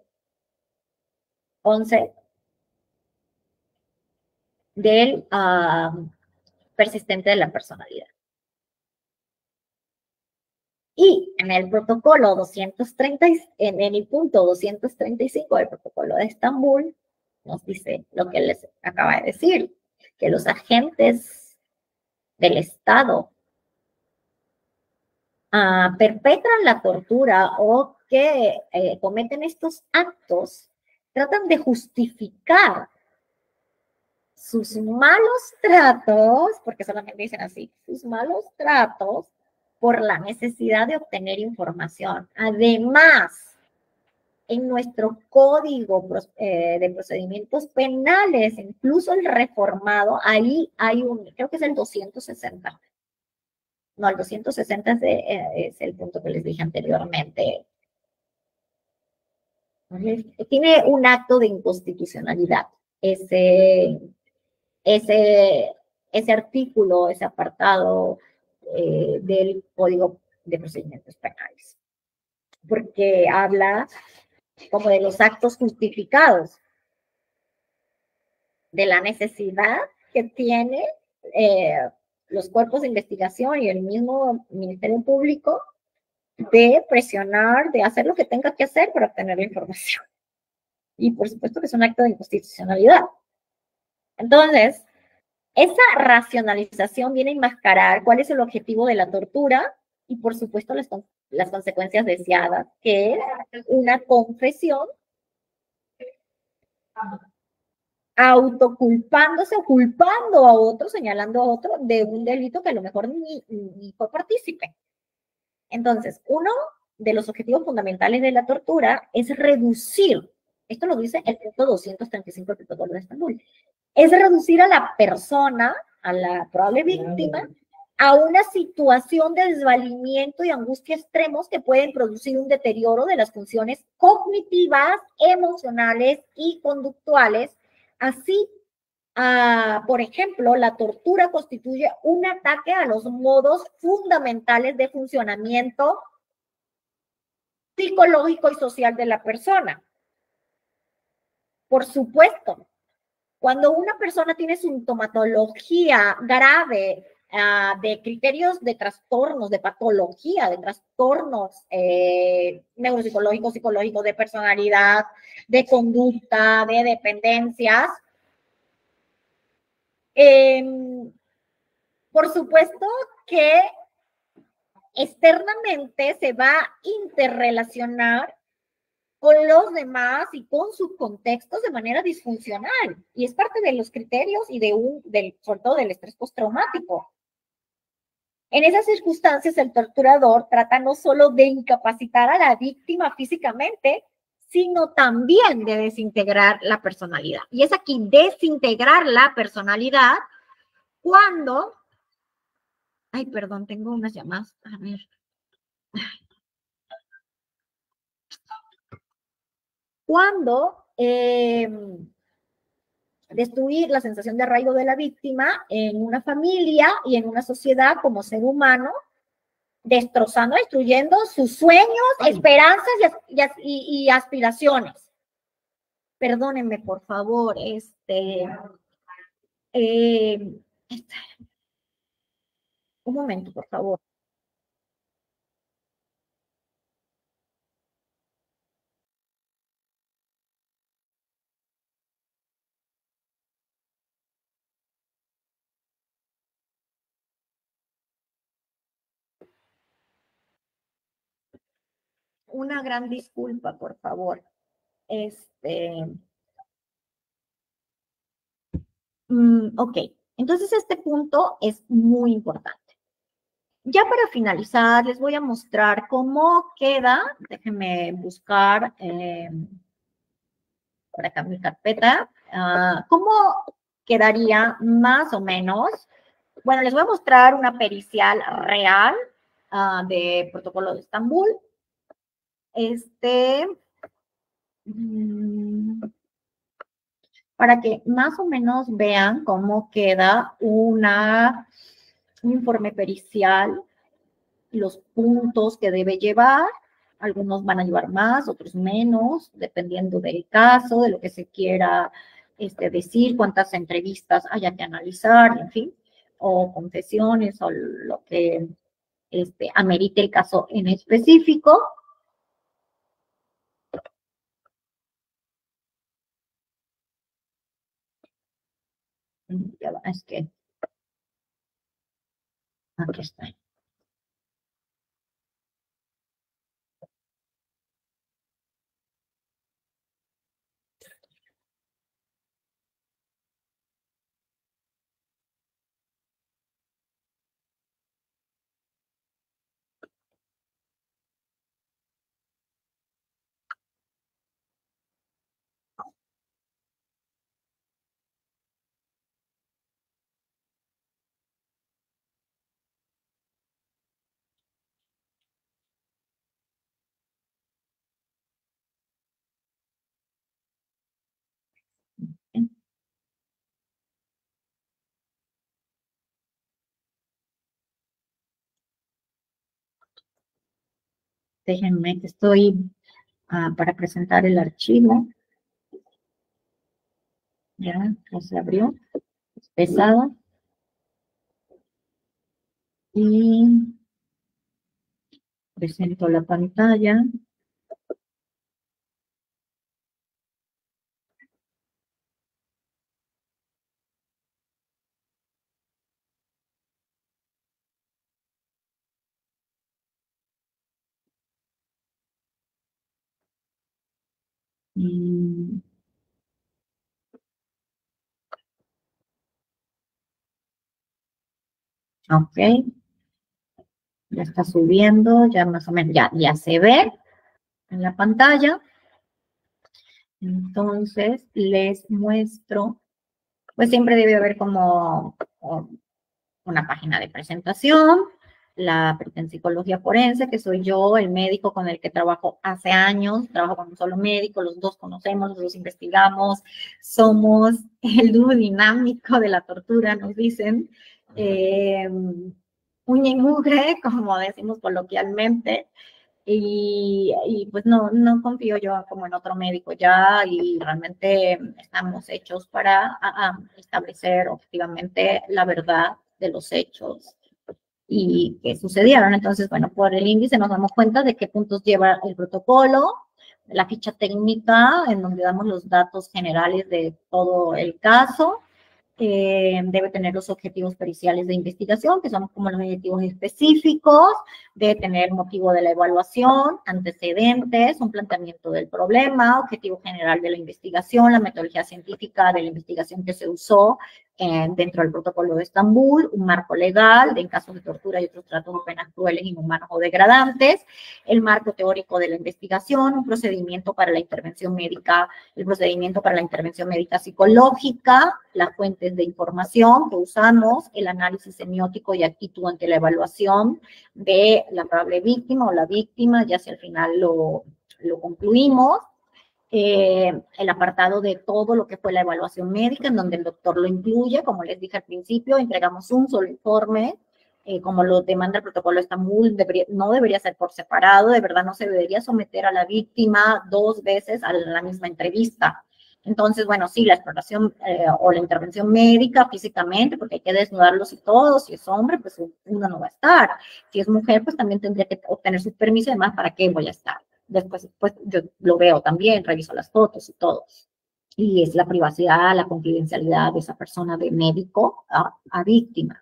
11 del persistente de la personalidad. Y en el protocolo 230, en el punto 235 del protocolo de Estambul, nos dice lo que les acaba de decir, que los agentes del Estado perpetran la tortura o que cometen estos actos, tratan de justificar sus malos tratos, porque solamente dicen así, sus malos tratos por la necesidad de obtener información. Además, en nuestro código de procedimientes penales, incluso el reformado, ahí hay creo que es el 260. No, el 260 es el punto que les dije anteriormente. Tiene un acto de inconstitucionalidad. Ese artículo, ese apartado del Código de Procedimientos Penales, porque habla como de los actos justificados, de la necesidad que tiene los cuerpos de investigación y el mismo Ministerio Público de presionar, de hacer lo que tenga que hacer para obtener la información. Y por supuesto que es un acto de inconstitucionalidad. Entonces, esa racionalización viene a enmascarar cuál es el objetivo de la tortura y, por supuesto, las consecuencias deseadas, que es una confesión autoculpándose o culpando a otro, señalando a otro de un delito que a lo mejor ni fue partícipe. Entonces, uno de los objetivos fundamentales de la tortura es reducir, esto lo dice el punto 235 del protocolo de Estambul, es reducir a la persona, a la probable víctima, a una situación de desvalimiento y angustia extremos que pueden producir un deterioro de las funciones cognitivas, emocionales y conductuales. Así, por ejemplo, la tortura constituye un ataque a los modos fundamentales de funcionamiento psicológico y social de la persona. Por supuesto, cuando una persona tiene sintomatología grave de criterios de trastornos, de patología, de trastornos neuropsicológicos, psicológicos, de personalidad, de conducta, de dependencias. Por supuesto que externamente se va a interrelacionar con los demás y con sus contextos de manera disfuncional. Y es parte de los criterios y sobre todo del estrés postraumático. En esas circunstancias, el torturador trata no solo de incapacitar a la víctima físicamente, sino también de desintegrar la personalidad. Y es aquí desintegrar la personalidad cuando... Ay, perdón, tengo unas llamadas. A ver. Cuando destruir la sensación de arraigo de la víctima en una familia y en una sociedad como ser humano, destrozando, destruyendo sus sueños, esperanzas y aspiraciones. Perdónenme, por favor, un momento, por favor. Una gran disculpa, por favor. Ok, entonces este punto es muy importante. Ya para finalizar, les voy a mostrar cómo queda, déjenme buscar por acá mi carpeta, cómo quedaría más o menos. Bueno, les voy a mostrar una pericial real de Protocolo de Estambul. Para que más o menos vean cómo queda un informe pericial, los puntos que debe llevar. Algunos van a llevar más, otros menos, dependiendo del caso, de lo que se quiera decir, cuántas entrevistas haya que analizar, en fin, o confesiones, o lo que amerite el caso en específico. Ya va, es que aquí está. Déjenme que estoy para presentar el archivo. Ya se abrió. Es pesado. Y presento la pantalla. Ok, ya está subiendo, ya más o menos, ya se ve en la pantalla. Entonces, les muestro, pues siempre debe haber como una página de presentación, la psicología forense, que soy yo, el médico con el que trabajo hace años, trabajo con un solo médico, los dos conocemos, los dos investigamos, somos el dúo dinámico de la tortura, nos dicen, uña y mugre, como decimos coloquialmente, y pues no confío yo como en otro médico ya, y realmente estamos hechos para establecer objetivamente la verdad de los hechos y que sucedieron. Entonces, bueno, por el índice nos damos cuenta de qué puntos lleva el protocolo, la ficha técnica, en donde damos los datos generales de todo el caso. Debe tener los objetivos periciales de investigación, que son como los objetivos específicos, debe tener motivo de la evaluación, antecedentes, un planteamiento del problema, objetivo general de la investigación, la metodología científica de la investigación que se usó dentro del protocolo de Estambul, un marco legal en casos de tortura y otros tratos o penas crueles, inhumanos o degradantes, el marco teórico de la investigación, un procedimiento para la intervención médica, el procedimiento para la intervención médica psicológica, las fuentes de información que usamos, el análisis semiótico y actitud ante la evaluación de la probable víctima o la víctima, ya si al final lo concluimos. El apartado de todo lo que fue la evaluación médica, en donde el doctor lo incluye, como les dije al principio, entregamos un solo informe, como lo demanda el protocolo de Estambul, no debería ser por separado, de verdad no se debería someter a la víctima 2 veces a la misma entrevista. Entonces, bueno, sí, la exploración o la intervención médica físicamente, porque hay que desnudarlos y todo, si es hombre, pues uno no va a estar. Si es mujer, pues también tendría que obtener su permiso, además, ¿para qué voy a estar? Después, pues yo lo veo también, reviso las fotos y todo. Y es la privacidad, la confidencialidad de esa persona de médico a víctima.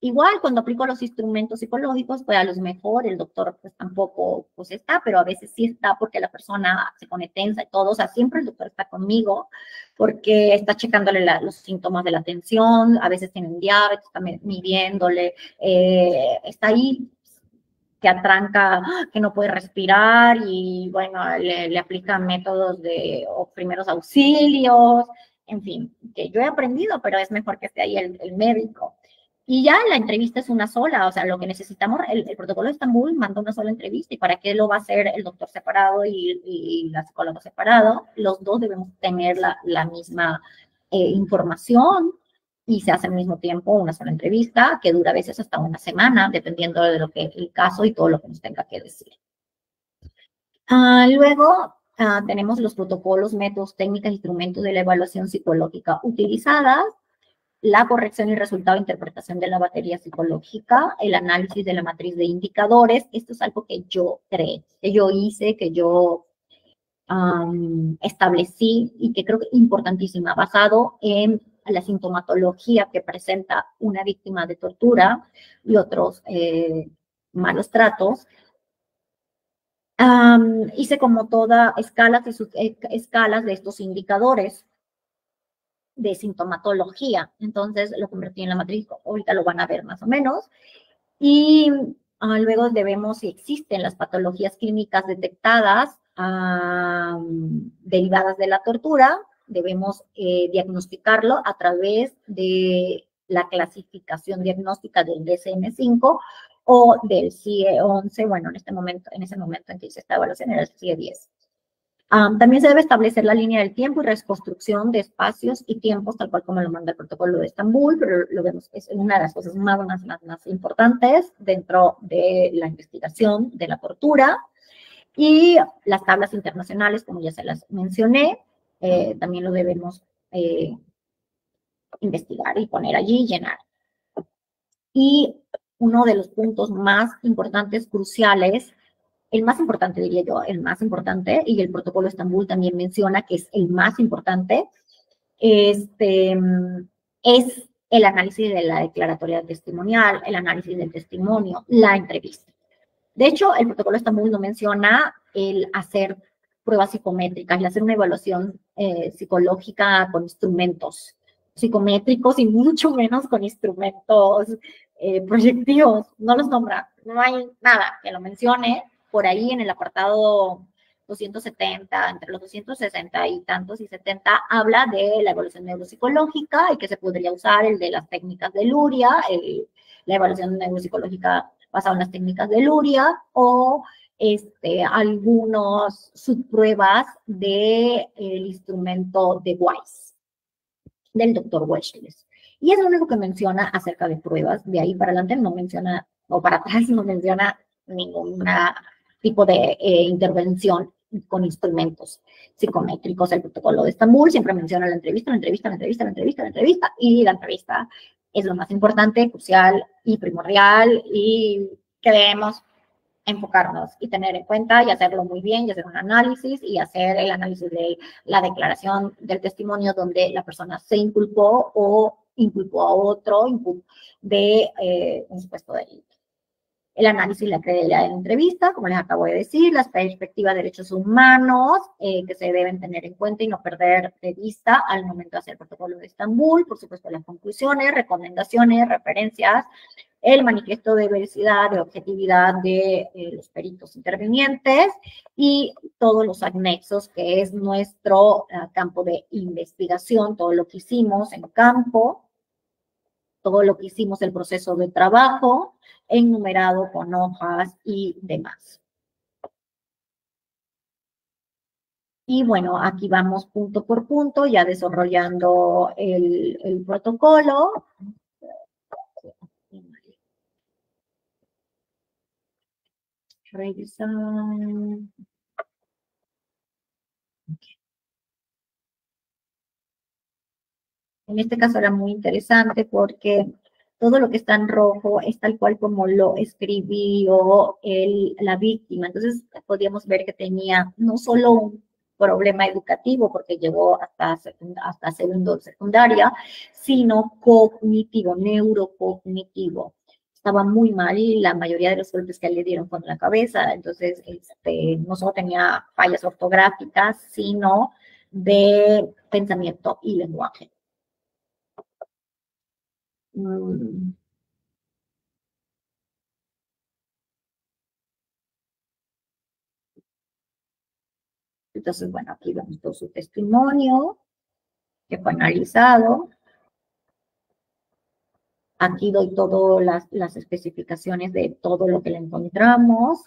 Igual, cuando aplico los instrumentos psicológicos, pues a lo mejor el doctor pues tampoco pues está, pero a veces sí está porque la persona se pone tensa y todo, o sea, siempre el doctor está conmigo porque está checándole los síntomas de la tensión, a veces tienen diabetes, está midiéndole, está ahí que atranca, que no puede respirar y bueno, le aplican métodos de primeros auxilios, en fin, que yo he aprendido, pero es mejor que esté ahí el médico. Y ya la entrevista es una sola, o sea, lo que necesitamos, el protocolo de Estambul manda una sola entrevista, ¿y para qué lo va a hacer el doctor separado y la psicóloga separado? Los dos debemos tener la misma información y se hace al mismo tiempo una sola entrevista que dura a veces hasta una semana, dependiendo de lo que el caso y todo lo que nos tenga que decir. Luego tenemos los protocolos, métodos, técnicas, instrumentos de la evaluación psicológica utilizadas, la corrección y resultado de interpretación de la batería psicológica, el análisis de la matriz de indicadores. Esto es algo que yo creé, que yo hice, que yo establecí y que creo que es importantísima, basado en la sintomatología que presenta una víctima de tortura y otros malos tratos. Hice como toda escalas de estos indicadores de sintomatología. Entonces lo convertí en la matriz, ahorita lo van a ver más o menos. Y luego debemos, si existen las patologías clínicas detectadas derivadas de la tortura, debemos diagnosticarlo a través de la clasificación diagnóstica del DSM-5 o del CIE-11, bueno, en ese momento en que hice esta evaluación era el CIE-10. También se debe establecer la línea del tiempo y reconstrucción de espacios y tiempos, tal cual como lo manda el protocolo de Estambul, pero lo vemos, es una de las cosas más importantes dentro de la investigación de la tortura. Y las tablas internacionales, como ya se las mencioné, también lo debemos investigar y poner allí y llenar. Y uno de los puntos más importantes, cruciales, el más importante, diría yo, el más importante, y el protocolo de Estambul también menciona que es el más importante, es el análisis de la declaratoria testimonial, el análisis del testimonio, la entrevista. De hecho, el protocolo de Estambul no menciona el hacer pruebas psicométricas, el hacer una evaluación psicológica con instrumentos psicométricos y mucho menos con instrumentos proyectivos. No los nombra, no hay nada que lo mencione. Por ahí en el apartado 270, entre los 260 y tantos y 70, habla de la evaluación neuropsicológica y que se podría usar el de las técnicas de Luria, la evaluación neuropsicológica basada en las técnicas de Luria o algunas subpruebas del instrumento de Weiss, del doctor Weschles. Y es lo único que menciona acerca de pruebas. De ahí para adelante no menciona, o para atrás no menciona ningún tipo de intervención con instrumentos psicométricos. El protocolo de Estambul siempre menciona la entrevista, la entrevista, la entrevista, la entrevista, la entrevista, y la entrevista es lo más importante, crucial y primordial, y que debemos enfocarnos y tener en cuenta y hacerlo muy bien y hacer un análisis y hacer el análisis de la declaración del testimonio donde la persona se inculpó o inculpó a otro de un supuesto delito. El análisis y la credibilidad de la entrevista, como les acabo de decir, las perspectivas de derechos humanos que se deben tener en cuenta y no perder de vista al momento de hacer el protocolo de Estambul, por supuesto las conclusiones, recomendaciones, referencias, el manifiesto de veracidad, de objetividad de los peritos intervinientes y todos los anexos, que es nuestro campo de investigación, todo lo que hicimos en campo, todo lo que hicimos, el proceso de trabajo, enumerado con hojas y demás. Y bueno, aquí vamos punto por punto, ya desarrollando el protocolo. Revisar. En este caso era muy interesante porque todo lo que está en rojo es tal cual como lo escribió la víctima. Entonces podíamos ver que tenía no solo un problema educativo porque llegó hasta segundo secundaria, sino cognitivo, neurocognitivo. Estaba muy mal y la mayoría de los golpes que le dieron fueron en la cabeza. Entonces, no solo tenía fallas ortográficas, sino de pensamiento y lenguaje. Entonces, bueno, aquí vemos todo su testimonio, que fue analizado. Aquí doy todas las especificaciones de todo lo que le encontramos,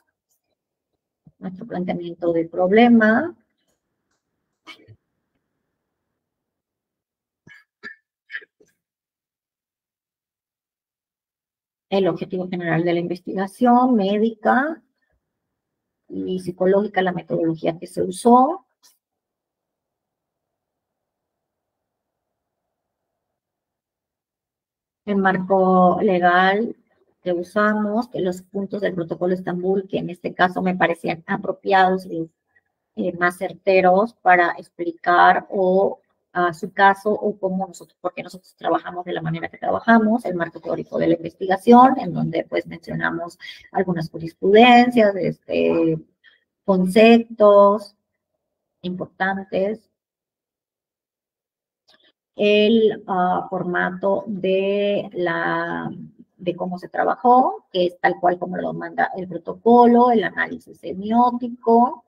nuestro planteamiento del problema. El objetivo general de la investigación médica y psicológica, la metodología que se usó. El marco legal que usamos, que los puntos del protocolo de Estambul, que en este caso me parecían apropiados y más certeros para explicar su caso o cómo nosotros, porque nosotros trabajamos de la manera que trabajamos, el marco teórico de la investigación, en donde pues mencionamos algunas jurisprudencias, conceptos importantes, el formato de cómo se trabajó, que es tal cual como lo manda el protocolo, el análisis semiótico.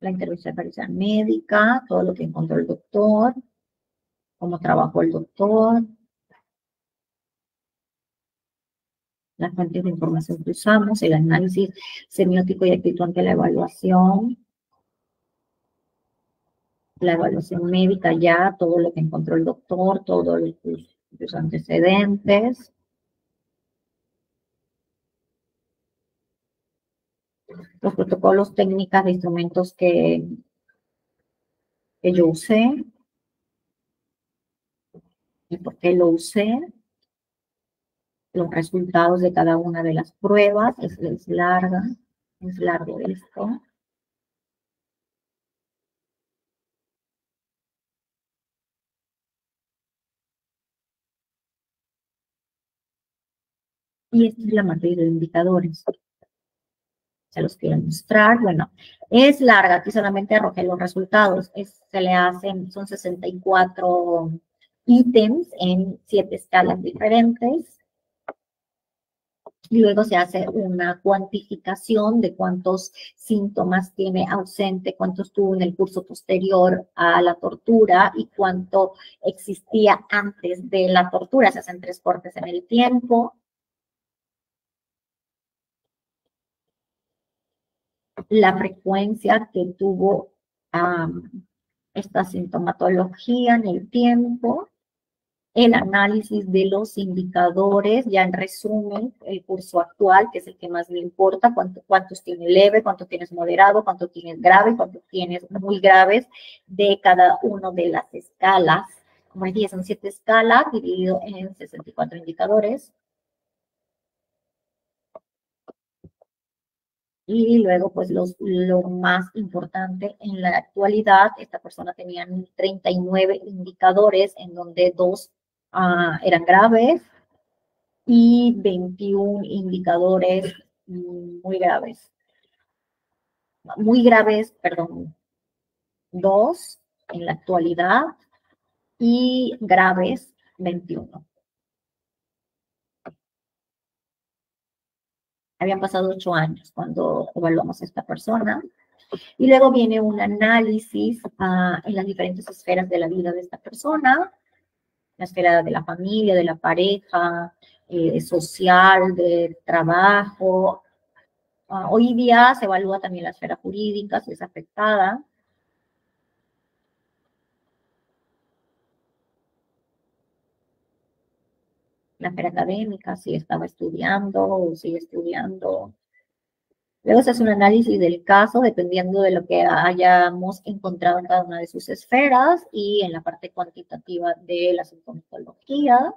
La intervención pericial médica, todo lo que encontró el doctor, cómo trabajó el doctor, las fuentes de información que usamos, el análisis semiótico y actitud ante la evaluación médica ya, todo lo que encontró el doctor, todos sus antecedentes. Los protocolos, técnicas de instrumentos que yo usé y por qué lo usé, los resultados de cada una de las pruebas, es largo esto. Y esta es la matriz de indicadores. Se los quiero mostrar. Bueno, es larga, aquí solamente arrojé los resultados. Se le hacen, son 64 ítems en 7 escalas diferentes. Y luego se hace una cuantificación de cuántos síntomas tiene ausente, cuántos tuvo en el curso posterior a la tortura y cuánto existía antes de la tortura. Se hacen 3 cortes en el tiempo. la frecuencia que tuvo esta sintomatología en el tiempo, el análisis de los indicadores, ya en resumen, el curso actual, que es el que más me importa, cuántos tienes leve, cuánto tienes moderado, cuánto tienes grave, cuánto tienes muy graves, de cada una de las escalas. Como les dije, son 7 escalas, dividido en 64 indicadores. Y luego, pues, lo más importante en la actualidad, esta persona tenía 39 indicadores, en donde 2 eran graves y 21 indicadores muy graves, perdón, 2 en la actualidad y graves 21. Habían pasado 8 años cuando evaluamos a esta persona. Y luego viene un análisis en las diferentes esferas de la vida de esta persona, la esfera de la familia, de la pareja, social, de trabajo. Hoy día se evalúa también la esfera jurídica, si es afectada. La esfera académica, si estaba estudiando o sigue estudiando. Luego se hace un análisis del caso dependiendo de lo que hayamos encontrado en cada una de sus esferas y en la parte cuantitativa de la sintomatología.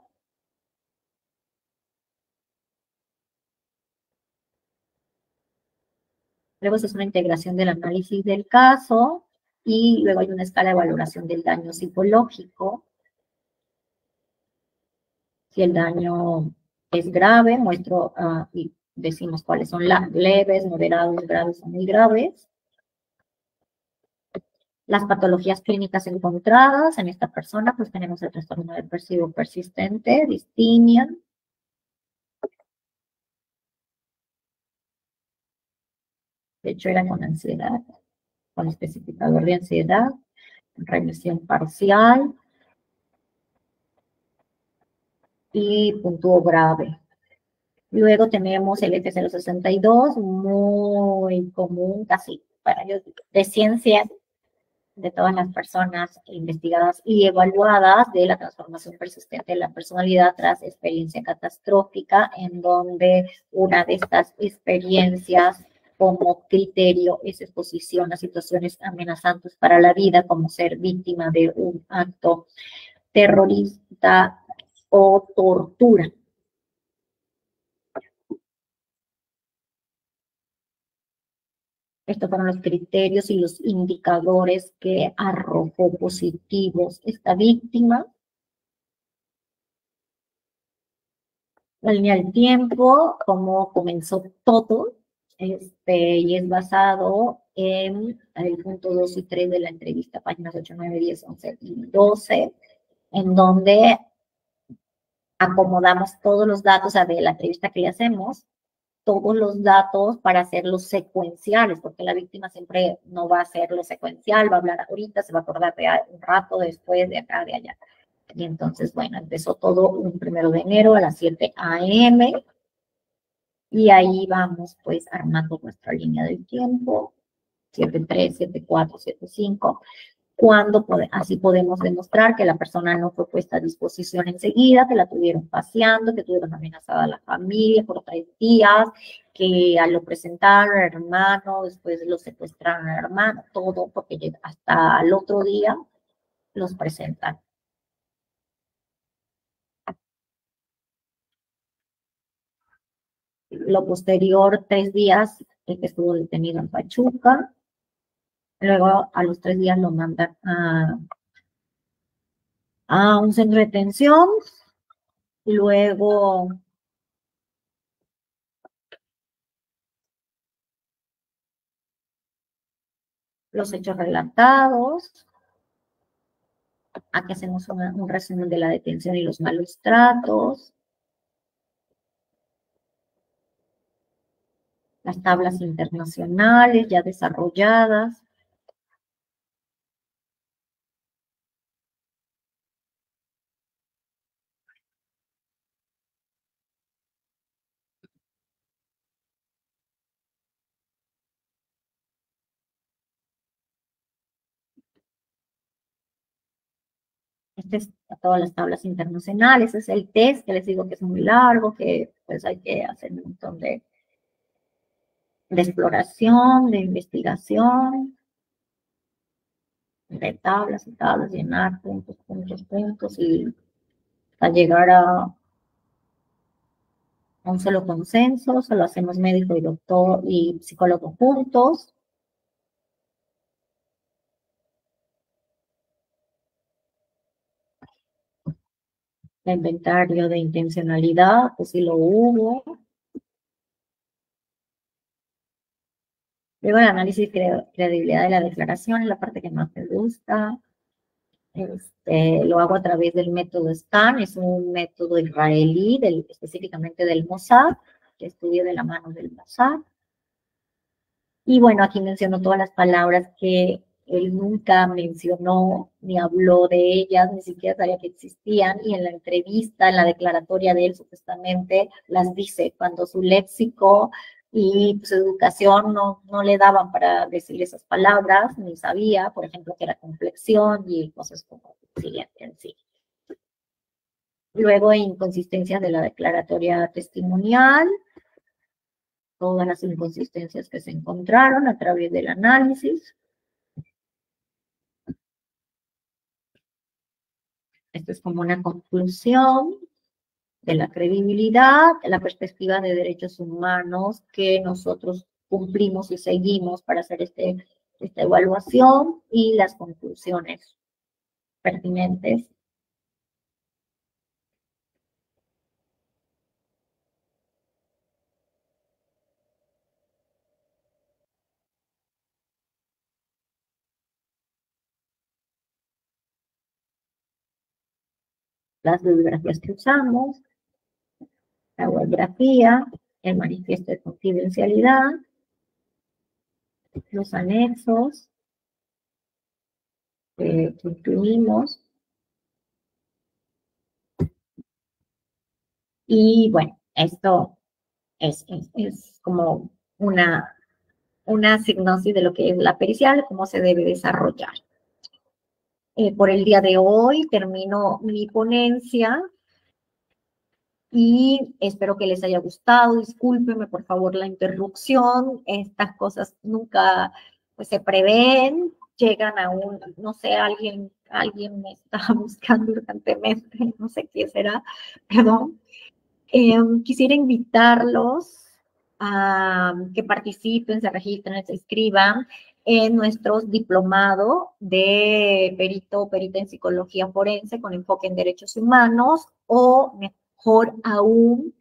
Luego se hace una integración del análisis del caso y luego hay una escala de valoración del daño psicológico. Si el daño es grave, muestro y decimos cuáles son leves, moderados, graves o muy graves. Las patologías clínicas encontradas en esta persona, pues tenemos el trastorno depresivo persistente, distimia. De hecho, era con ansiedad, con especificador de ansiedad, remisión parcial y punto grave. Luego tenemos el F062, muy común, casi, para ellos, de ciencia de todas las personas investigadas y evaluadas de la transformación persistente de la personalidad tras experiencia catastrófica, en donde una de estas experiencias como criterio es exposición a situaciones amenazantes para la vida, como ser víctima de un acto terrorista o tortura. Estos fueron los criterios y los indicadores que arrojó positivos esta víctima. La línea del tiempo, cómo comenzó todo, y es basado en el punto 2 y 3 de la entrevista, páginas 8, 9, 10, 11 y 12, en donde acomodamos todos los datos, o sea, de la entrevista que le hacemos, todos los datos para hacerlos secuenciales, porque la víctima siempre no va a hacerlo secuencial, va a hablar ahorita, se va a acordar de un rato después, de acá, de allá. Y entonces, bueno, empezó todo un 1 de enero a las 7 a.m. y ahí vamos pues armando nuestra línea del tiempo, 7-3, 7-4, 7-5, cuando así podemos demostrar que la persona no fue puesta a disposición enseguida, que la tuvieron paseando, que tuvieron amenazada a la familia por 3 días, que lo presentaron al hermano, después lo secuestraron al hermano, todo, porque hasta el otro día los presentan. Lo posterior, 3 días, el que estuvo detenido en Pachuca. Luego, a los 3 días lo mandan a un centro de detención. Luego, los hechos relatados. Aquí hacemos un resumen de la detención y los malos tratos. Las tablas internacionales ya desarrolladas. Este es a todas las tablas internacionales, es el test que les digo que es muy largo, que pues hay que hacer un montón de exploración, de investigación, de tablas y tablas, llenar puntos, puntos, puntos y hasta llegar a un solo consenso, solo hacemos médico y doctor y psicólogo juntos. El inventario de intencionalidad, pues sí lo hubo. Luego el análisis de credibilidad de la declaración, es la parte que más me gusta. Lo hago a través del método SCAN, es un método israelí, específicamente del Mossad, que estudio de la mano del Mossad. Y bueno, aquí menciono todas las palabras que él nunca mencionó ni habló de ellas, ni siquiera sabía que existían, y en la entrevista, en la declaratoria de él, supuestamente las dice, cuando su léxico y su educación no le daban para decir esas palabras, ni sabía, por ejemplo, que era complexión y cosas como el siguiente en sí. Luego, inconsistencias de la declaratoria testimonial, todas las inconsistencias que se encontraron a través del análisis. Esto es como una conclusión de la credibilidad, de la perspectiva de derechos humanos que nosotros cumplimos y seguimos para hacer esta evaluación y las conclusiones pertinentes. Las bibliografías que usamos, la bibliografía, el manifiesto de confidencialidad, los anexos que incluimos. Y bueno, esto es como una signosis de lo que es la pericial, cómo se debe desarrollar. Por el día de hoy termino mi ponencia y espero que les haya gustado. Discúlpenme, por favor, la interrupción. Estas cosas nunca pues, se prevén, llegan a no sé, alguien me está buscando urgentemente, no sé quién será, perdón. Quisiera invitarlos a que participen, se registren, se inscriban en nuestros diplomado de perita en psicología forense con enfoque en derechos humanos o mejor aún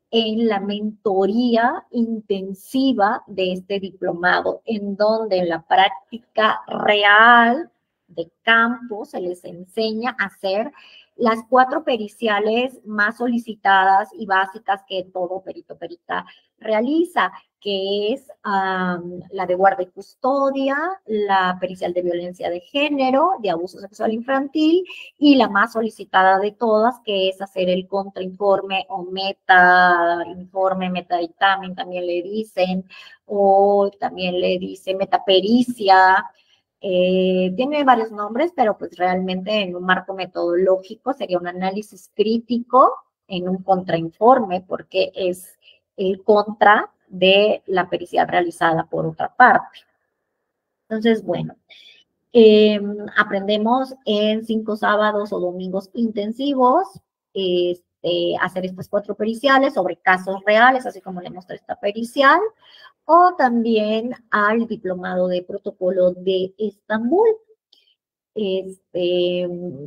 en la mentoría intensiva de este diplomado, en donde en la práctica real de campo se les enseña a hacer las 4 periciales más solicitadas y básicas que todo perito perita realiza, que es la de guarda y custodia, la pericial de violencia de género, de abuso sexual infantil, y la más solicitada de todas, que es hacer el contrainforme o metainforme, metadictamen, también le dicen, o también le dicen metapericia. Tiene varios nombres, pero pues realmente en un marco metodológico sería un análisis crítico en un contrainforme, porque es el contra de la pericia realizada por otra parte. Entonces, bueno, aprendemos en 5 sábados o domingos intensivos hacer estas 4 periciales sobre casos reales, así como le mostré esta pericial, o también al diplomado de protocolo de Estambul.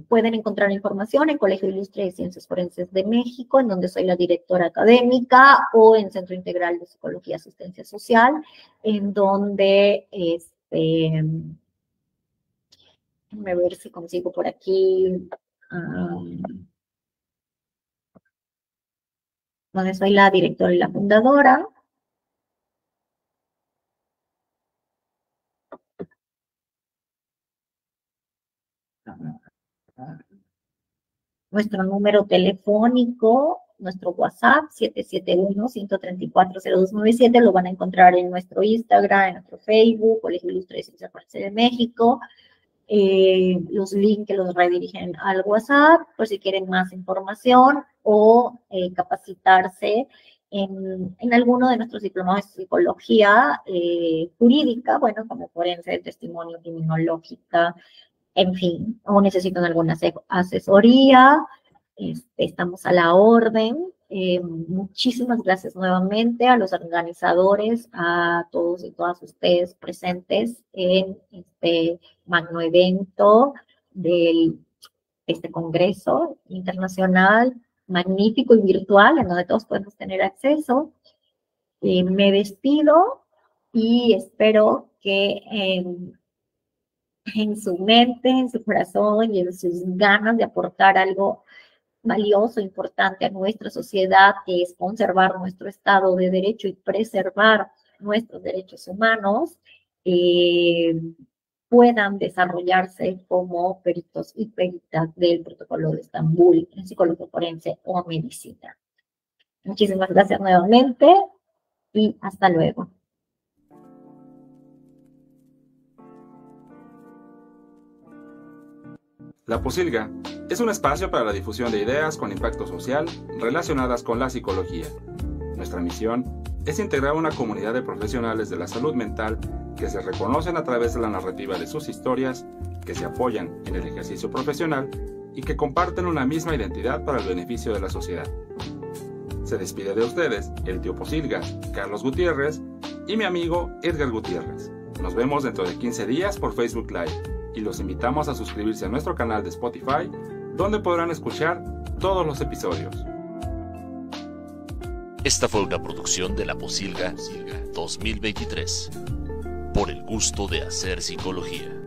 Pueden encontrar información en Colegio Ilustre de Ciencias Forenses de México, en donde soy la directora académica, o en Centro Integral de Psicología y Asistencia Social, en donde, déjenme ver si consigo por aquí, donde soy la directora y la fundadora. Nuestro número telefónico, nuestro WhatsApp, 771-134-0297, lo van a encontrar en nuestro Instagram, en nuestro Facebook, Colegio Ilustre de Ciencias Forenses de México. los links que los redirigen al WhatsApp por si quieren más información o capacitarse en alguno de nuestros diplomados de psicología jurídica, bueno, como forense de testimonio, criminológica, en fin, o necesitan alguna asesoría, estamos a la orden. Muchísimas gracias nuevamente a los organizadores, a todos y todas ustedes presentes en este magno evento de este congreso internacional, magnífico y virtual, en donde todos podemos tener acceso. Me despido y espero que en su mente, en su corazón y en sus ganas de aportar algo valioso, importante a nuestra sociedad, que es conservar nuestro Estado de Derecho y preservar nuestros derechos humanos, puedan desarrollarse como peritos y peritas del Protocolo de Estambul en psicología forense o medicina. Muchísimas gracias nuevamente y hasta luego. La Posilga es un espacio para la difusión de ideas con impacto social relacionadas con la psicología. Nuestra misión es integrar una comunidad de profesionales de la salud mental que se reconocen a través de la narrativa de sus historias, que se apoyan en el ejercicio profesional y que comparten una misma identidad para el beneficio de la sociedad. Se despide de ustedes el tío Posilga, Carlos Gutiérrez, y mi amigo Edgar Gutiérrez. Nos vemos dentro de 15 días por Facebook Live. Y los invitamos a suscribirse a nuestro canal de Spotify, donde podrán escuchar todos los episodios. Esta fue una producción de La Posilga 2023, por el gusto de hacer psicología.